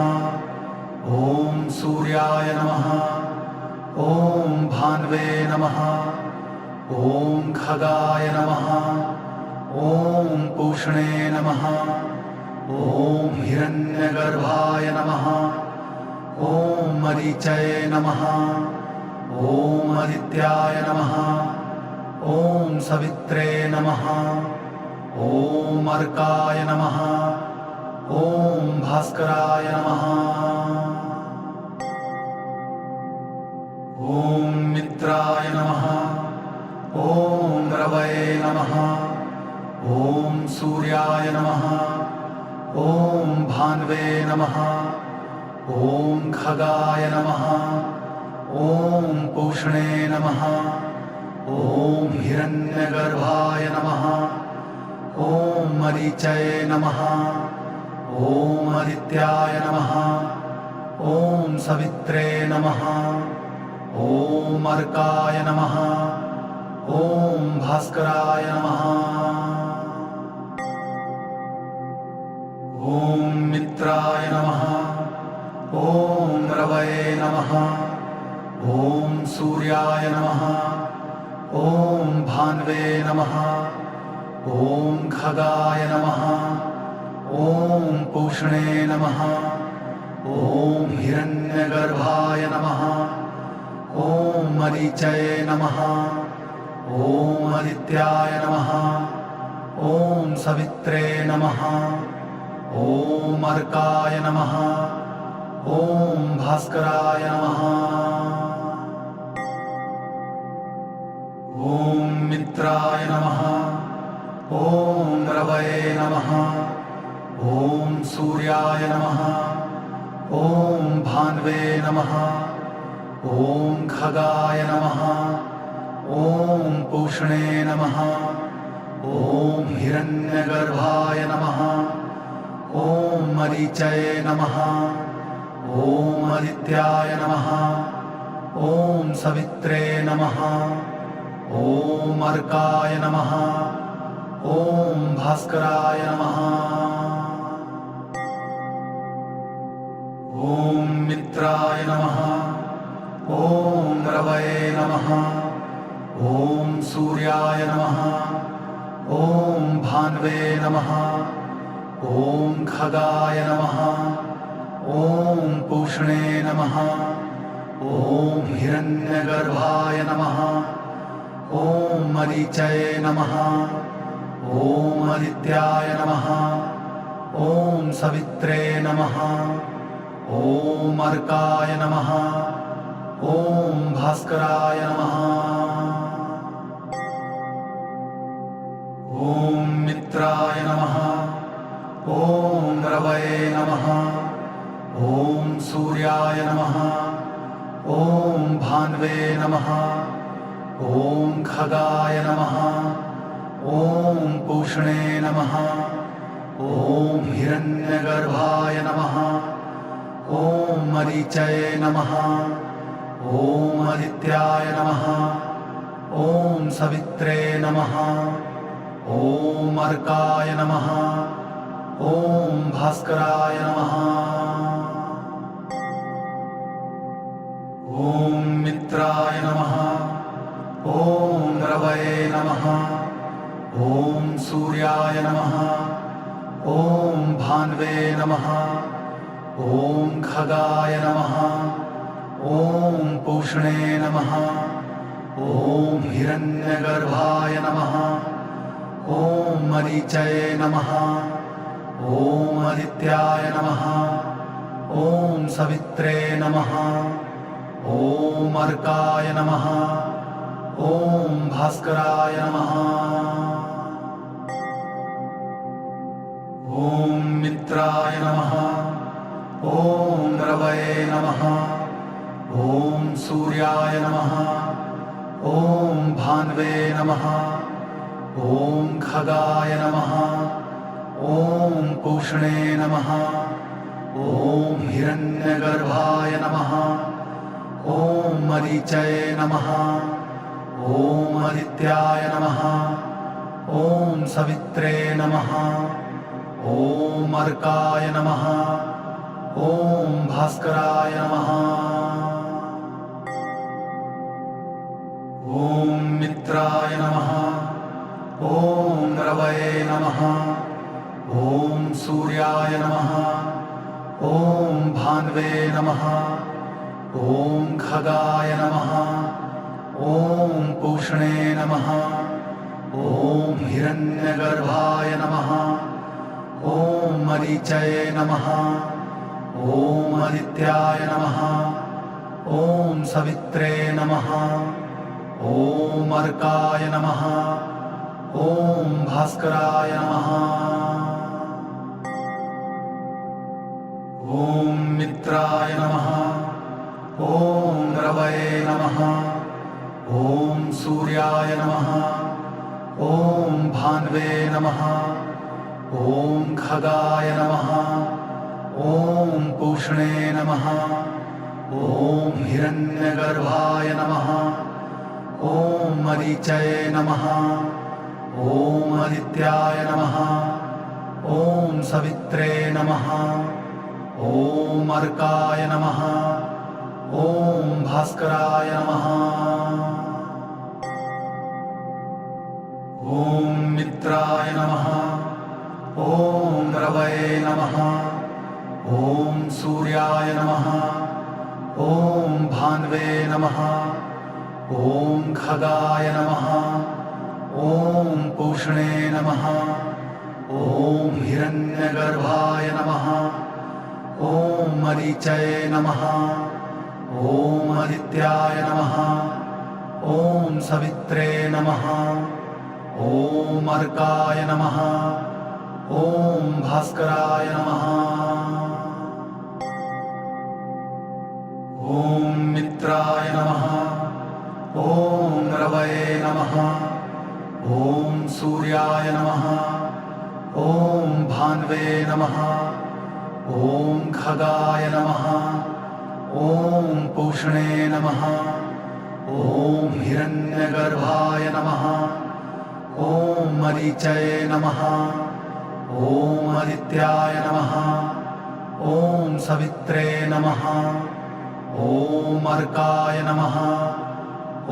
ॐ सूर्याय नमः ॐ भान्वे नमः ॐ खगाय नमः ॐ पूष्णे नमः ॐ हिरण्यगर्भाय नमः ॐ मरीचये नमः ॐ आदित्याय नमः ॐ सवित्रे नमः ॐ अर्काय नमः ॐ भास्कराय नमः ॐ मित्राय नमः ॐ रवये नमः ॐ सूर्याय नमः ॐ भान्वे नमः ॐ खगाय नमः ॐ पूष्णे नमः ॐ हिरण्यगर्भाय नमः ॐ मरीचये नमः ॐ आदित्याय नमः ॐ सवित्रे नमः ॐ अर्काय नमः ॐ भास्कराय नमः ॐ मित्राय नमः ॐ रवये नमः ॐ सूर्याय नमः ॐ भान्वे नमः ॐ खगाय नमः ॐ पूष्णे नमः ॐ हिरण्यगर्भाय नमः ॐ मरीचये नमः ॐ आदित्याय नमः ॐ सवित्रे नमः ॐ अर्काय नमः ॐ भास्कराय नमः ॐ मित्राय नमः ॐ रवये नमः ॐ सूर्याय नमः ॐ भान्वे नमः ॐ खगाय नमः ॐ पूष्णे नमः ॐ हिरण्यगर्भाय नमः ॐ मरीचये नमः ॐ आदित्याय नमः ॐ सवित्रे नमः ॐ अर्काय नमः ॐ भास्कराय नमः ॐ मित्राय नमः ॐ रवये नमः ॐ सूर्याय नमः ॐ भान्वे नमः ॐ खगाय नमः ॐ पूष्णे नमः। ॐ हिरण्यगर्भाय नमः। ॐ मरीचये नमः। ॐ आदित्याय नमः। ॐ सवित्रे नमः। ॐ अर्काय नमः। ॐ भास्कराय नमः। ॐ मित्राय नमः। ॐ रवये नमः। ॐ सूर्याय नमः। ॐ भान्वे नमः। ॐ खगाय नमः। ॐ पूष्णे नमः। ॐ हिरण्यगर्भाय नमः। ॐ मरीचये नमः। ॐ आदित्याय नमः। ॐ सवित्रे नमः। ॐ अर्काय नमः। ॐ भास्कराय नमः। ॐ मित्राय नमः। ॐ रवये नमः। ॐ सूर्याय नमः। ॐ भान्वे नमः। ॐ खगाय नमः। ॐ पूष्णे नमः। ॐ हिरण्यगर्भाय नमः। ॐ मरीचये नमः। ॐ आदित्याय नमः। ॐ सवित्रे नमः। ॐ अर्काय नमः। ॐ भास्कराय नमः। ॐ मित्राय नमः। ॐ रवये नमः। ॐ सूर्याय नमः। ॐ भान्वे नमः। ॐ खगाय नमः। ॐ पूष्णे नमः। ॐ हिरण्यगर्भाय नमः। ॐ मरीचये नमः। ॐ आदित्याय नमः। ॐ सवित्रे नमः। ॐ अर्काय नमः। ॐ भास्कराय नमः। ॐ मित्राय नमः। ॐ रवये नमः। ॐ सूर्याय नमः। ॐ भान्वे नमः। ॐ खगाय नमः। ॐ पूष्णे नमः। ॐ हिरण्यगर्भाय नमः। ॐ मरीचये नमः। ॐ आदित्याय नमः। ॐ सवित्रे नमः। ॐ अर्काय नमः। ॐ भास्कराय नमः। ॐ मित्राय नमः। ॐ रवये नमः। ॐ सूर्याय नमः। ॐ भान्वे नमः। ॐ खगाय नमः। ॐ पूष्णे नमः। ॐ हिरण्यगर्भाय नमः। ॐ मरीचये नमः। ॐ आदित्याय नमः। ॐ सवित्रे नमः। ॐ अर्काय नमः। ॐ भास्कराय नमः। ॐ मित्राय नमः। ॐ रवये नमः। ॐ सूर्याय नमः। ॐ भान्वे नमः। ॐ खगाय नमः। ॐ पूष्णे नमः। ॐ हिरण्यगर्भाय नमः। ॐ मरीचये नमः। ॐ आदित्याय नमः। ॐ सवित्रे नमः। ॐ अर्काय नमः। ॐ भास्कराय नमः। ॐ मित्राय नमः। ॐ रवये नमः। ॐ सूर्याय नमः। ॐ भान्वे नमः। ॐ खगाय नमः। ॐ पूष्णे नमः। ॐ हिरण्यगर्भाय नमः। ॐ मरीचये नमः। ॐ आदित्याय नमः। ॐ सवित्रे नमः। ॐ अर्काय नमः।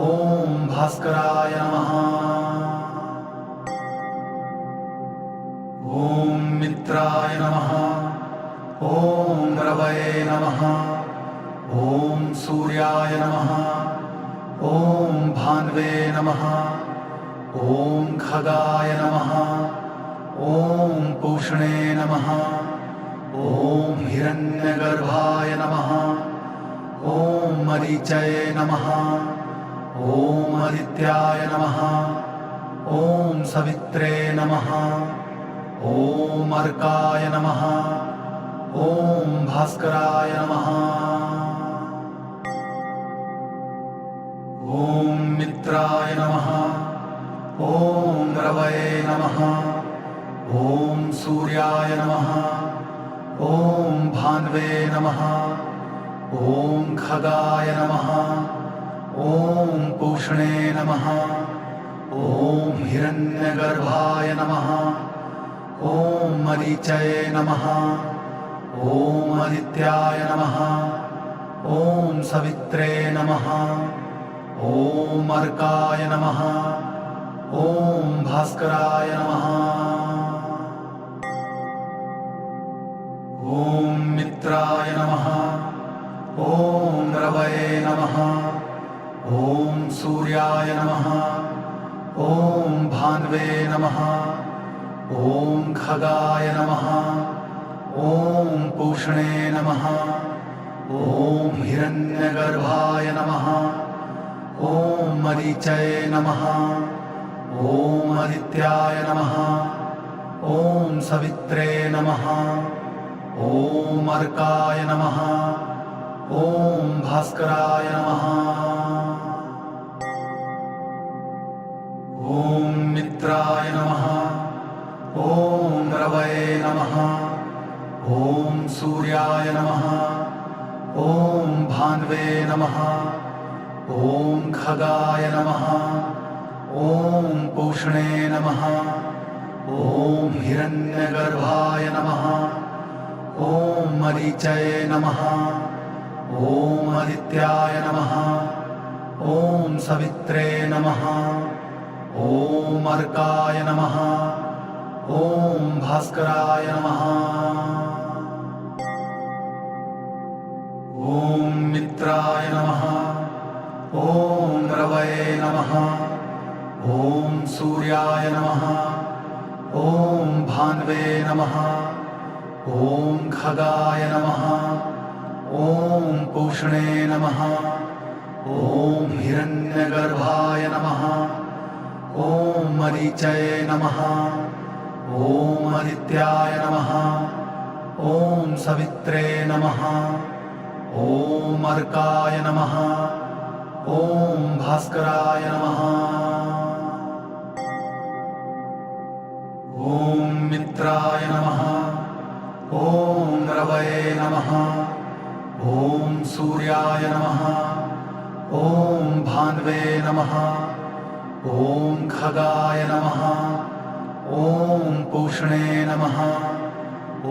ॐ भास्कराय नमः। ॐ मित्राय नमः। ॐ रवये नमः ॐ सूर्याय नमः ॐ भान्वे नमः ॐ खगाय नमः ॐ पूष्णे नमः ॐ हिरण्यगर्भाय नमः ॐ मरीचये नमः ॐ आदित्याय नमः ॐ सवित्रे नमः ॐ अर्काय नमः ॐ भास्कराय नमः ॐ मित्राय नमः ॐ रवये नमः ॐ सूर्याय नमः ॐ भान्वे नमः ॐ खगाय नमः ॐ पूष्णे नमः ॐ हिरण्यगर्भाय नमः ॐ मरीचये नमः ॐ आदित्याय नमः ॐ सवित्रे नमः ॐ अर्काय नमः ॐ भास्कराय नमः ॐ मित्राय नमः ॐ रवये नमः ॐ सूर्याय नमः ॐ भान्वे नमः ॐ खगाय नमः ॐ पूष्णे नमः ॐ हिरण्यगर्भाय नमः ॐ मरीचये नमः ॐ आदित्याय नमः ॐ सवित्रे नमः ॐ अर्काय नमः ॐ भास्कराय नमः ॐ मित्राय नमः ॐ रवये नमः ॐ सूर्याय नमः ॐ भान्वे नमः ॐ खगाय नमः ॐ पूष्णे नमः ॐ हिरण्यगर्भाय नमः ॐ मरीचये नमः ॐ आदित्याय नमः ॐ सवित्रे नमः ॐ अर्काय नमः ॐ भास्कराय नमः ॐ मित्राय नमः ॐ रवये नमः ॐ सूर्याय नमः ॐ भान्वे नमः ॐ खगाय नमः ॐ पूष्णे नमः ॐ हिरण्यगर्भाय नमः ॐ मरीचये नमः ॐ आदित्याय नमः ॐ सवित्रे नमः ॐ अर्काय नमः ॐ भास्कराय नमः ॐ मित्राय नमः ॐ रवये नमः ॐ सूर्याय नमः ॐ भान्वे नमः ॐ खगाय नमः ॐ पूष्णे नमः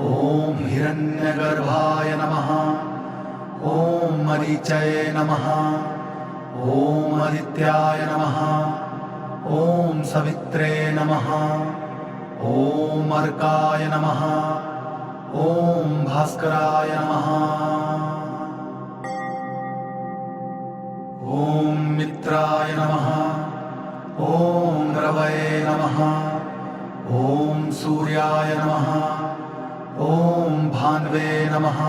ॐ हिरण्यगर्भाय नमः ॐ मरीचये नमः ॐ आदित्याय नमः ॐ सवित्रे नमः ॐ अर्काय नमः ॐ भास्कराय नमः ॐ मित्राय नमः ॐ रवये नमः ॐ सूर्याय नमः ॐ भान्वे नमः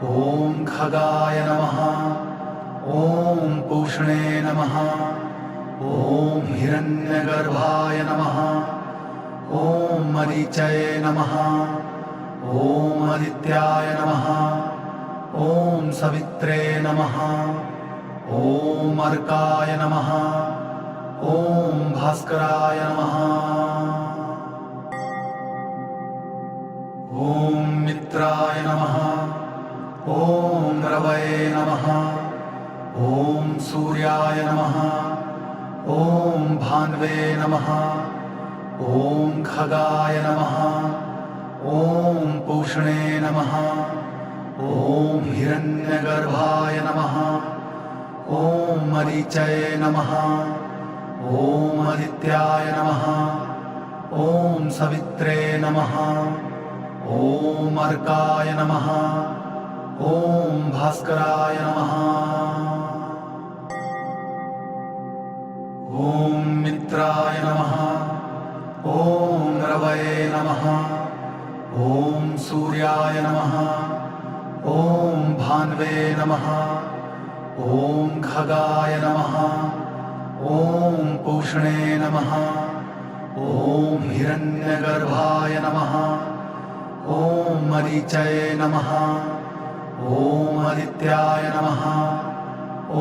ॐ खगाय नमः ॐ पूष्णे नमः ॐ हिरण्यगर्भाय नमः ॐ मरीचये नमः ॐ आदित्याय नमः ॐ सवित्रे नमः ॐ अर्काय नमः ॐ भास्कराय नमः ॐ मित्राय नमः ॐ रवये नमः ॐ सूर्याय नमः ॐ भान्वे नमः ॐ खगाय नमः ॐ पूष्णे नमः ॐ हिरण्यगर्भाय नमः ॐ मरीचये नमः ॐ आदित्याय नमः ॐ सवित्रे नमः ॐ अर्काय नमः। ॐ भास्कराय नमः। ॐ मित्राय नमः। ॐ रवये नमः। ॐ सूर्याय नमः। ॐ भान्वे नमः। ॐ खगाय नमः। ॐ पूष्णे नमः। ॐ हिरण्यगर्भाय नमः। ॐ मरीचये नमः। ॐ आदित्याय नमः।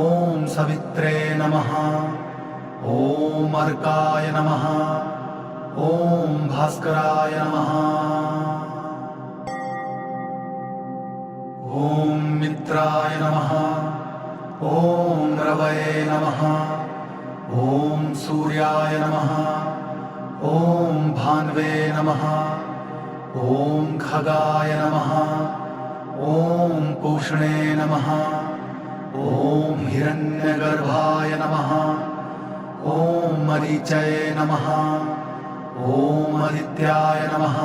ॐ सवित्रे नमः। ॐ अर्काय नमः। ॐ भास्कराय नमः। ॐ मित्राय नमः। ॐ रवये नमः। ॐ सूर्याय नमः। ॐ भान्वे नमः। ॐ खगाय नमः। ॐ पूष्णे नमः। ॐ हिरण्यगर्भाय नमः। ॐ मरीचये नमः। ॐ आदित्याय नमः।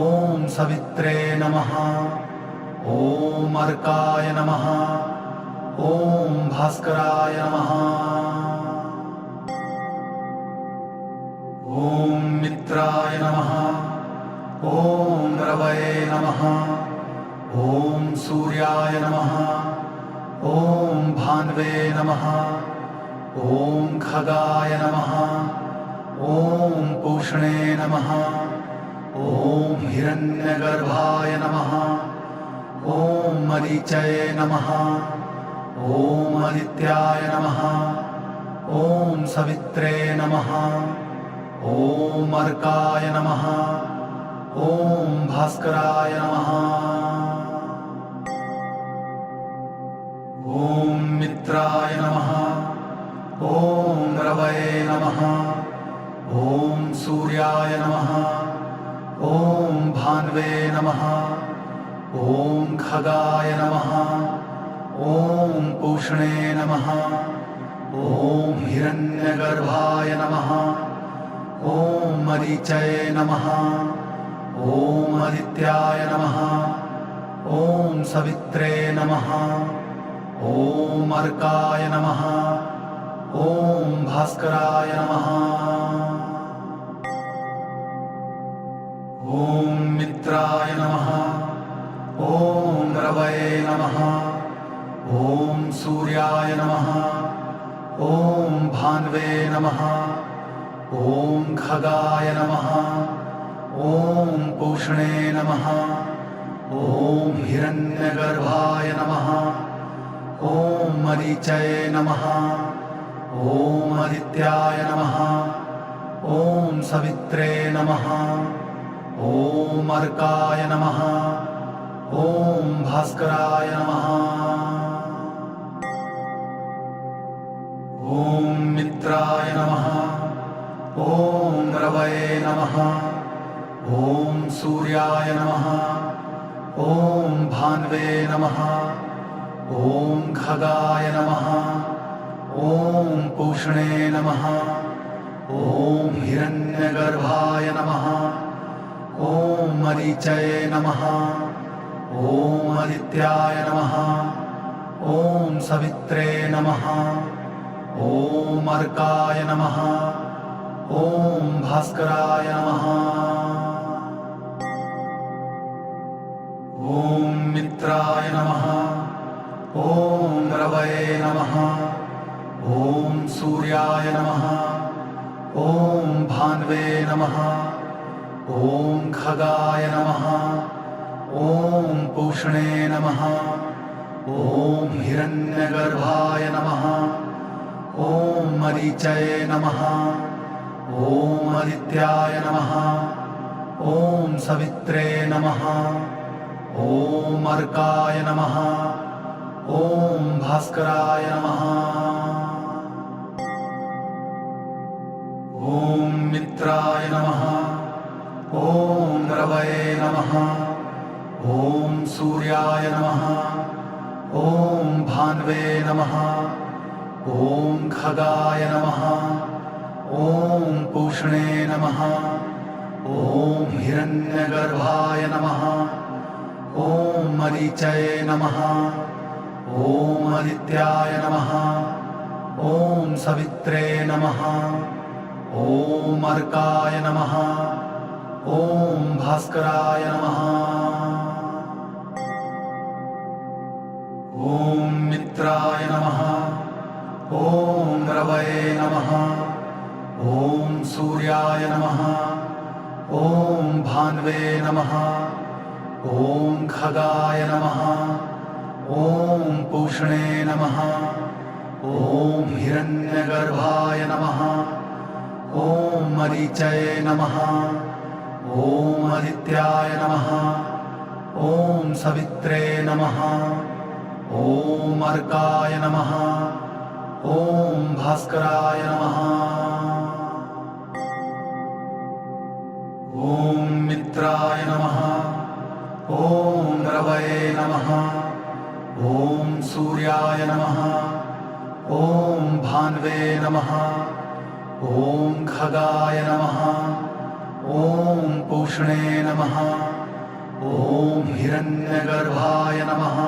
ॐ सवित्रे नमः। ॐ अर्काय नमः। ॐ भास्कराय नमः। ॐ मित्राय नमः। ॐ रवये नमः। ॐ सूर्याय नमः। ॐ भान्वे नमः। ॐ खगाय नमः। ॐ पूष्णे नमः। ॐ हिरण्यगर्भाय नमः। ॐ मरीचये नमः। ॐ आदित्याय नमः। ॐ सवित्रे नमः। ॐ अर्काय नमः। ॐ भास्कराय नमः। ॐ मित्राय नमः। ॐ रवये नमः। ॐ सूर्याय नमः। ॐ भान्वे नमः। ॐ खगाय नमः। ॐ पूष्णे नमः। ॐ हिरण्यगर्भाय नमः। ॐ मरीचये नमः। ॐ आदित्याय नमः। ॐ सवित्रे नमः। ॐ अर्काय नमः। ॐ भास्कराय नमः। ॐ मित्राय नमः। ॐ रवये नमः। ॐ सूर्याय नमः। ॐ भान्वे नमः। ॐ खगाय नमः। ॐ पूष्णे नमः। ॐ हिरण्यगर्भाय नमः। ॐ मरीचये नमः। ॐ आदित्याय नमः। ॐ सवित्रे नमः। ॐ अर्काय नमः। ॐ भास्कराय नमः। ॐ मित्राय नमः। ॐ रवये नमः। ॐ सूर्याय नमः। ॐ भान्वे नमः। ॐ खगाय नमः। ॐ पूष्णे नमः। ॐ हिरण्यगर्भाय नमः। ॐ मरीचये नमः। ॐ आदित्याय नमः। ॐ सवित्रे नमः। ॐ अर्काय नमः। ॐ भास्कराय नमः। ॐ मित्राय नमः। ॐ रवये नमः। ॐ सूर्याय नमः। ॐ भान्वे नमः। ॐ खगाय नमः। ॐ पूष्णे नमः। ॐ हिरण्यगर्भाय नमः। ॐ मरीचये नमः। ॐ आदित्याय नमः। ॐ सवित्रे नमः। ॐ अर्काय नमः। ॐ भास्कराय नमः। ॐ मित्राय नमः। ॐ रवये नमः। ॐ सूर्याय नमः। ॐ भान्वे नमः। ॐ खगाय नमः। ॐ पूष्णे नमः। ॐ हिरण्य हिरण्यगर्भाय नमः। ॐ मरीचये नमः। ॐ आदित्याय नमः। ॐ सवित्रे नमः। ॐ अर्काय नमः। ॐ भास्कराय नमः। ॐ मित्राय नमः। ॐ रवये नमः। ॐ सूर्याय नमः। ॐ भान्वे नमः। ॐ खगाय नमः। ॐ पूष्णे नमः। ॐ हिरण्यगर्भाय नमः। ॐ मरीचये नमः। ॐ आदित्याय नमः। ॐ सवित्रे नमः। ॐ अर्काय नमः। ॐ भास्कराय नमः। ॐ मित्राय नमः। ॐ रवये नमः। ॐ सूर्याय नमः। ॐ भान्वे नमः। ॐ खगाय नमः। ॐ पूष्णे नमः। ॐ हिरण्यगर्भाय नमः।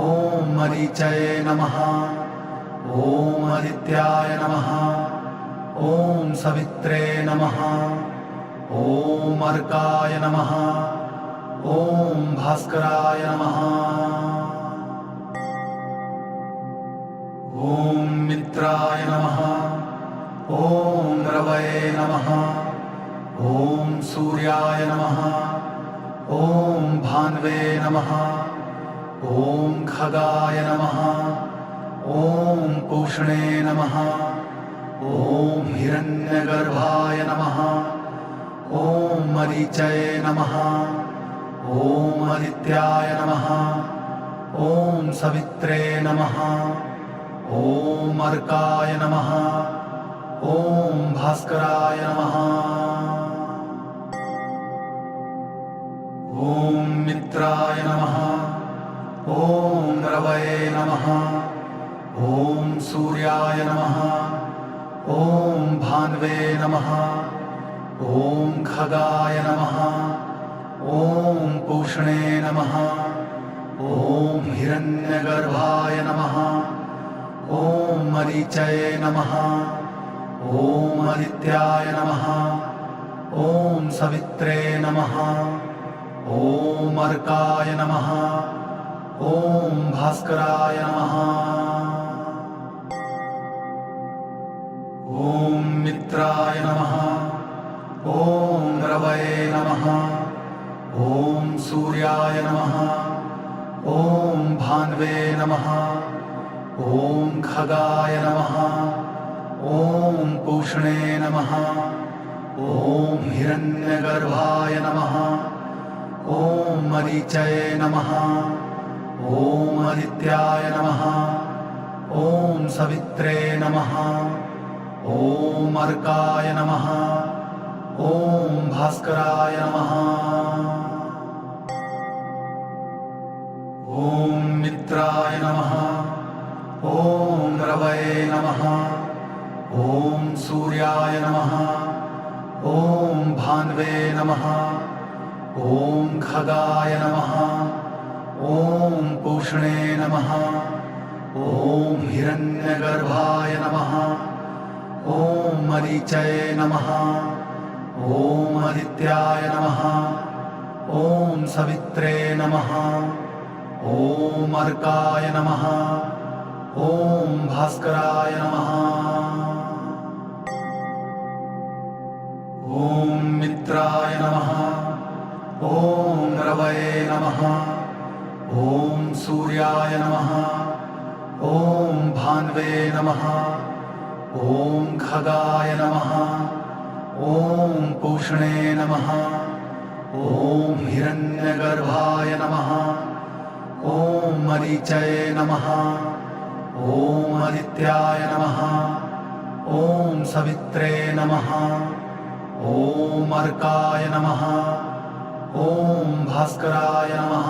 ॐ मरीचये नमः। ॐ आदित्याय नमः। ॐ सवित्रे नमः। ॐ अर्काय नमः। ॐ भास्कराय नमः। ॐ मित्राय नमः। ॐ रवये नमः। ॐ सूर्याय नमः। ॐ भान्वे नमः। ॐ खगाय नमः। ॐ पूष्णे नमः। ॐ हिरण्यगर्भाय नमः। ॐ मरीचये नमः। ॐ आदित्याय नमः। ॐ सवित्रे नमः। ॐ अर्काय नमः। ॐ भास्कराय नमः। ॐ मित्राय नमः। ॐ रवये नमः। ॐ सूर्याय नमः। ॐ भान्वे नमः। ॐ खगाय नमः। ॐ पूष्णे नमः। ॐ हिरण्यगर्भाय नमः। ॐ मरीचये नमः। ॐ आदित्याय नमः। ॐ सवित्रे नमः। ॐ अर्काय नमः। ॐ भास्कराय नमः। ॐ मित्राय नमः। ॐ रवये नमः। ॐ सूर्याय नमः। ॐ भान्वे नमः। ॐ खगाय नमः। ॐ पूष्णे नमः। ॐ हिरण्यगर्भाय नमः। ॐ मरीचये नमः। ॐ आदित्याय नमः। ॐ सवित्रे नमः। ॐ अर्काय नमः। ॐ भास्कराय नमः। ॐ मित्राय नमः। ॐ रवये नमः। ॐ सूर्याय नमः। ॐ भान्वे नमः। ॐ खगाय नमः। ॐ पूष्णे नमः। ॐ हिरण्यगर्भाय नमः। ॐ मरीचये नमः। ॐ आदित्याय नमः। ॐ सवित्रे नमः। ॐ अर्काय नमः। ॐ भास्कराय नमः। ॐ मित्राय नमः। ॐ रवये नमः। ॐ सूर्याय नमः। ॐ भान्वे नमः। ॐ खगाय नमः। ॐ पूष्णे नमः। ॐ हिरण्यगर्भाय नमः। ॐ मरीचये नमः। ॐ आदित्याय नमः। ॐ सवित्रे नमः। ॐ अर्काय नमः। ॐ भास्कराय नमः।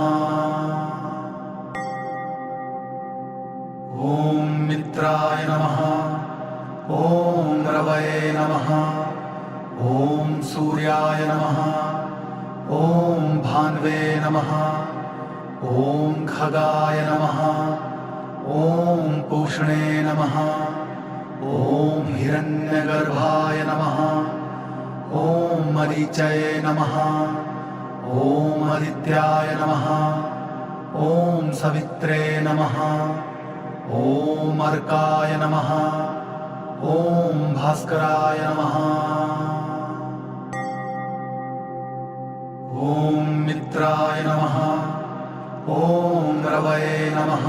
ॐ मित्राय नमः। ॐ रवये नमः। ॐ सूर्याय नमः ॐ भान्वे नमः ॐ खगाय नमः ॐ पूष्णे नमः ॐ हिरण्यगर्भाय नमः ॐ मरीचये नमः ॐ आदित्याय नमः ॐ सवित्रे नमः ॐ अर्काय नमः ॐ भास्कराय नमः ॐ मित्राय नमः ॐ रवये नमः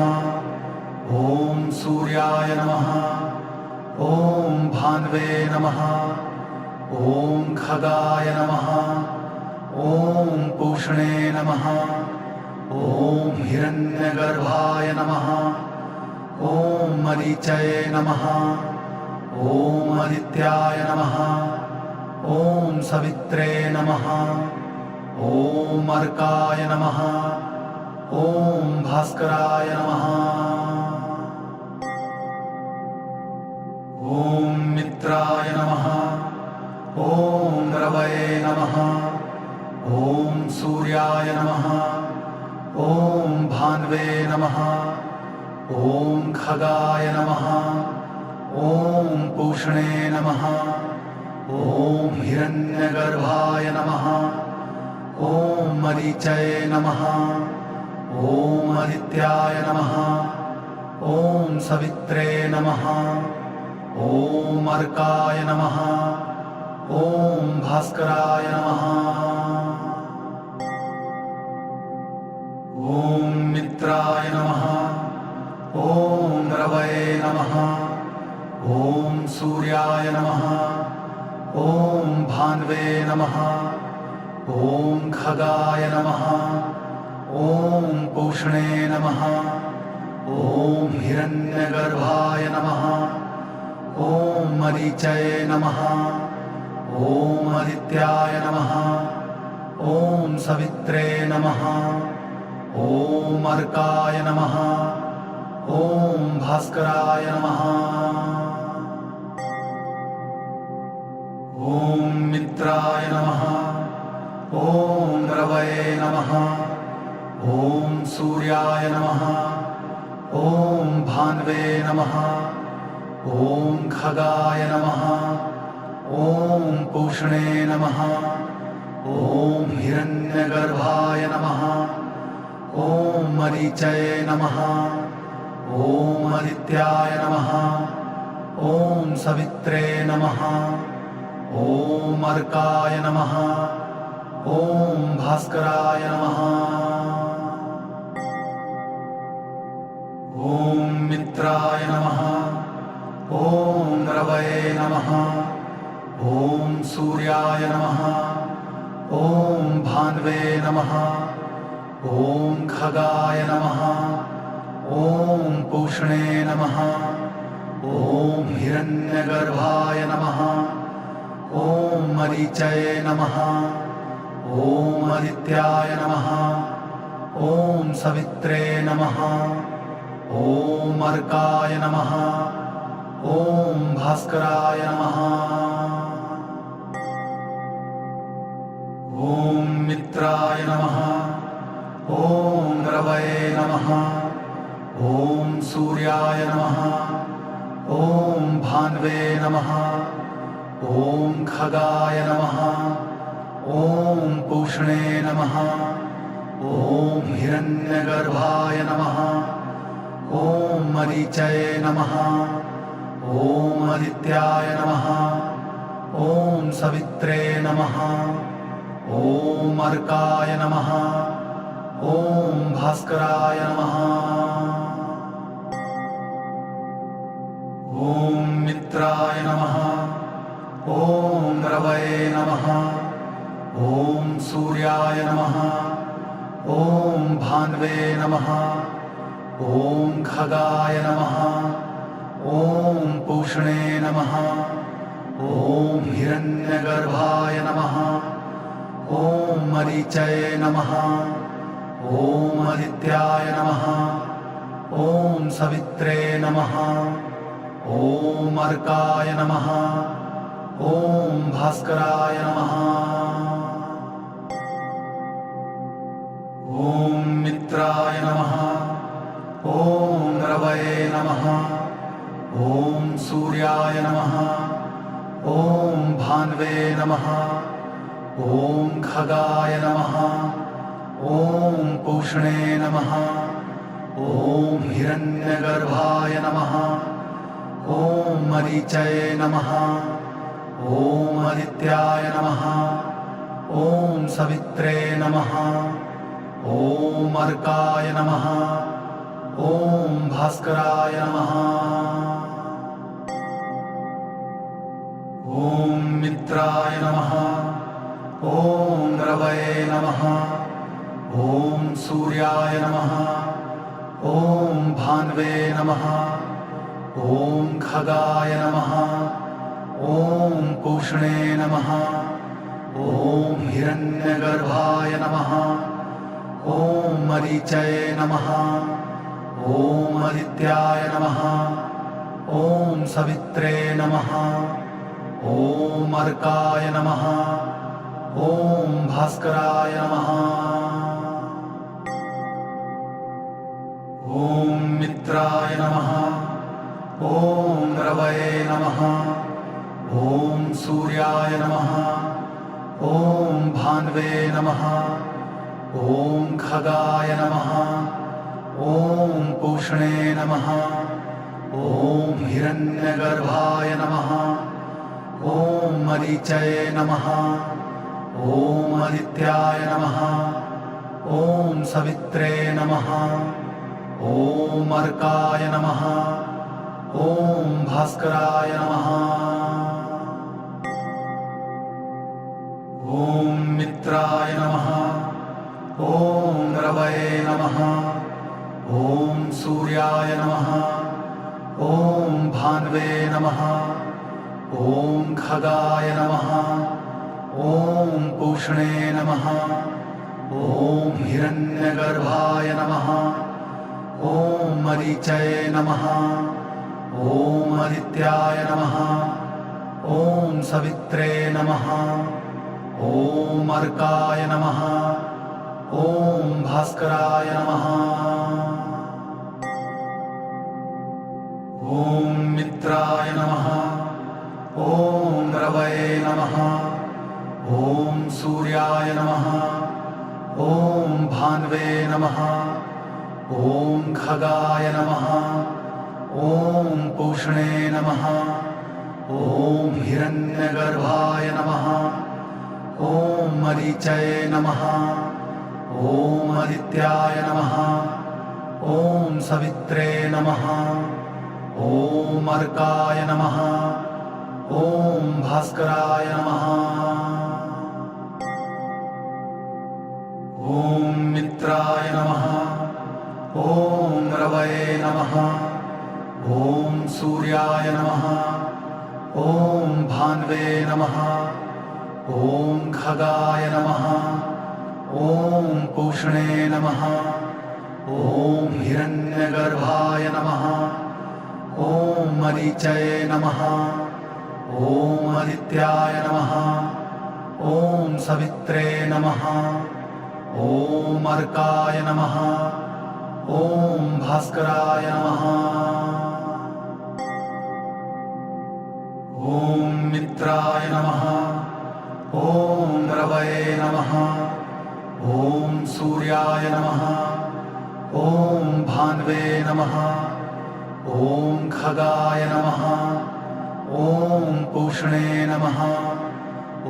ॐ सूर्याय नमः ॐ भान्वे नमः ॐ खगाय नमः ॐ पूष्णे नमः ॐ हिरण्यगर्भाय नमः ॐ मरीचये नमः ॐ आदित्याय नमः ॐ सवित्रे नमः ॐ अर्काय नमः ॐ भास्कराय नमः ॐ मित्राय नमः ॐ रवये नमः ॐ सूर्याय नमः ॐ भान्वे नमः ॐ खगाय नमः ॐ पूष्णे नमः ॐ हिरण्यगर्भाय नमः ॐ मरीचये नमः ॐ आदित्याय नमः ॐ सवित्रे नमः ॐ अर्काय नमः ॐ भास्कराय नमः ॐ मित्राय नमः ॐ रवये नमः ॐ सूर्याय नमः ॐ भान्वे नमः ॐ खगाय नमः ॐ पूष्णे नमः ॐ हिरण्यगर्भाय नमः ॐ मरीचये नमः ॐ आदित्याय नमः ॐ सवित्रे नमः ॐ अर्काय नमः ॐ भास्कराय नमः ॐ मित्राय नमः ॐ रवये नमः ॐ सूर्याय नमः ॐ भान्वे नमः ॐ खगाय नमः ॐ पूष्णे नमः ॐ हिरण्यगर्भाय नमः ॐ मरीचये नमः ॐ आदित्याय नमः ॐ सवित्रे नमः ॐ अर्काय नमः ॐ भास्कराय नमः ॐ मित्राय नमः ॐ रवये नमः ॐ सूर्याय नमः ॐ भान्वे नमः ॐ खगाय नमः ॐ पूष्णे नमः ॐ हिरण्यगर्भाय नमः ॐ मरीचये नमः ॐ आदित्याय नमः ॐ सवित्रे नमः ॐ अर्काय नमः ॐ भास्कराय नमः ॐ मित्राय नमः ॐ रवये नमः ॐ सूर्याय नमः ॐ भान्वे नमः ॐ खगाय नमः ॐ पूष्णे नमः ॐ हिरण्यगर्भाय नमः ॐ मरीचये नमः ॐ आदित्याय नमः ॐ सवित्रे नमः ॐ अर्काय नमः ॐ भास्कराय नमः ॐ मित्राय नमः ॐ रवये नमः ॐ सूर्याय नमः ॐ भान्वे नमः ॐ खगाय नमः ॐ पूष्णे नमः ॐ हिरण्यगर्भाय नमः ॐ मरीचये नमः ॐ आदित्याय नमः ॐ सवित्रे नमः ॐ अर्काय नमः ॐ भास्कराय नमः। ॐ मित्राय नमः। ॐ रवये नमः। ॐ सूर्याय नमः। ॐ भान्वे नमः। ॐ खगाय नमः। ॐ पूष्णे नमः। ॐ हिरण्यगर्भाय नमः। ॐ मरीचये नमः। ॐ आदित्याय नमः। ॐ सवित्रे नमः। ॐ अर्काय नमः। ॐ भास्कराय नमः। ॐ मित्राय नमः। ॐ रवये नमः। ॐ सूर्याय नमः। ॐ भान्वे नमः। ॐ खगाय नमः। ॐ पूष्णे नमः। ॐ हिरण्यगर्भाय नमः। ॐ मरीचये नमः। ॐ आदित्याय नमः। ॐ सवित्रे नमः। ॐ अर्काय नमः। ॐ भास्कराय नमः। ॐ मित्राय नमः। ॐ रवये नमः। ॐ सूर्याय नमः। ॐ भान्वे नमः। ॐ खगाय नमः। ॐ पूष्णे नमः। ॐ हिरण्यगर्भाय नमः। ॐ मरीचये नमः। ॐ आदित्याय नमः। ॐ सवित्रे नमः। ॐ अर्काय नमः। ॐ भास्कराय नमः। ॐ मित्राय नमः। ॐ रवये नमः। ॐ सूर्याय नमः। ॐ भान्वे नमः। ॐ खगाय नमः। ॐ पूष्णे नमः। ॐ हिरण्यगर्भाय नमः। ॐ मरीचये नमः। ॐ आदित्याय नमः। ॐ सवित्रे नमः। ॐ अर्काय नमः। ॐ भास्कराय नमः। ॐ मित्राय नमः। ॐ रवये नमः। ॐ सूर्याय नमः। ॐ भान्वे नमः। ॐ खगाय नमः। ॐ पूष्णे नमः। ॐ हिरण्यगर्भाय नमः। ॐ मरीचये नमः। ॐ आदित्याय नमः। ॐ सवित्रे नमः। ॐ अर्काय नमः। ॐ भास्कराय नमः। ॐ मित्राय नमः। ॐ रवये नमः। ॐ सूर्याय नमः। ॐ भान्वे नमः। ॐ खगाय नमः। ॐ पूष्णे नमः। ॐ हिरण्यगर्भाय नमः। ॐ मरीचये नमः। ॐ आदित्याय नमः। ॐ सवित्रे नमः। ॐ अर्काय नमः। ॐ भास्कराय नमः। ॐ मित्राय नमः। ॐ रवये नमः। ॐ सूर्याय नमः। ॐ भान्वे नमः। ॐ खगाय नमः। ॐ पूष्णे नमः।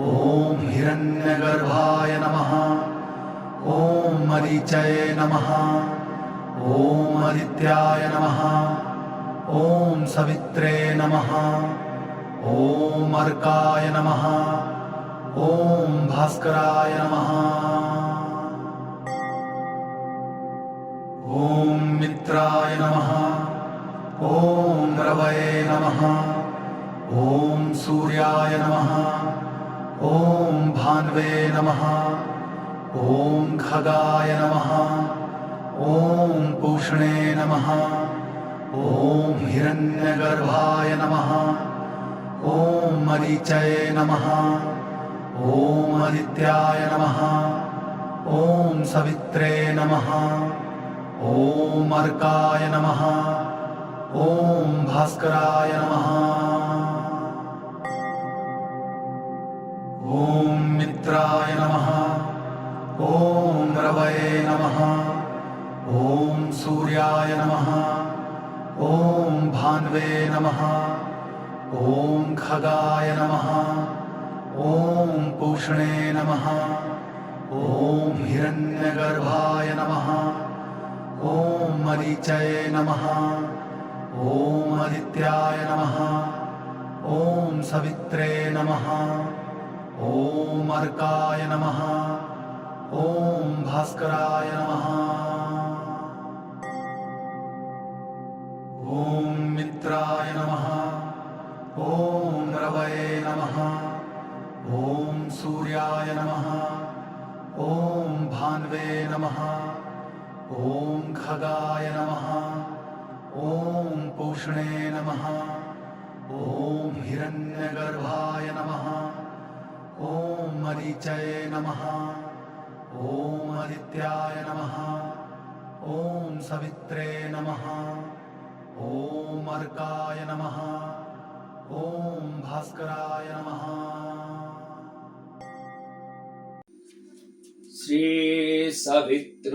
ॐ हिरण्यगर्भाय नमः। ॐ मरीचये नमः। ॐ आदित्याय नमः। ॐ सवित्रे नमः। ॐ अर्काय नमः। ॐ भास्कराय नमः। ॐ मित्राय नमः। ॐ रवये नमः। ॐ सूर्याय नमः। ॐ भान्वे नमः। ॐ खगाय नमः। ॐ पूष्णे नमः। ॐ हिरण्यगर्भाय नमः। ॐ मरीचये नमः ॐ आदित्याय नमः ॐ सवित्रे नमः ॐ अर्काय नमः ॐ भास्कराय नमः ॐ मित्राय नमः ॐ रवये नमः ॐ सूर्याय नमः ॐ भान्वे नमः ॐ खगाय नमः ॐ पूषणे नमः ॐ हिरण्यगर्भाय नमः ॐ मरीचये नमः ॐ आदित्याय नमः ॐ सवित्रे नमः ॐ अर्काय नमः ॐ भास्कराय नमः ॐ मित्राय नमः ॐ रवये नमः ॐ सूर्याय नमः ॐ भान्वे नमः ॐ खगाय नमः ॐ पूषणे नमः ॐ हिरण्यगर्भाय नमः ॐ मरीचये नमः ॐ आदित्याय नमः ॐ सवित्रे नमः ॐ अर्काय नमः ॐ भास्कराय नमः श्री सवितृ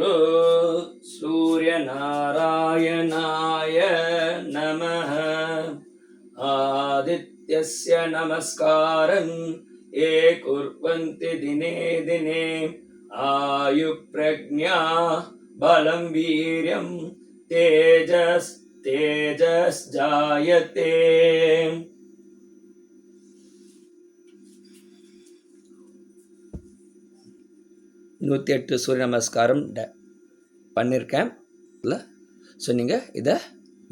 सूर्यनारायणाय नमः आदित्यस्य नमस्कारं ये कुर्वन्ति दिने दिने आयुप्रज्ञा बलं वीर्यं तेजस्जायते 108 சூரிய நமஸ்காரம் பண்ணியிருக்கேன் இல்லை. ஸோ நீங்கள் இதை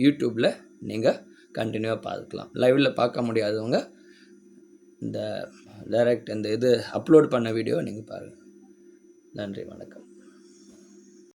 யூடியூப்பில் நீங்கள் கண்டினியூவாக பார்த்துக்கலாம். லைவில் பார்க்க முடியாதவங்க இந்த டைரக்ட் இந்த இது அப்லோட் பண்ண வீடியோ நீங்கள் பாருங்கள். நன்றி, வணக்கம்.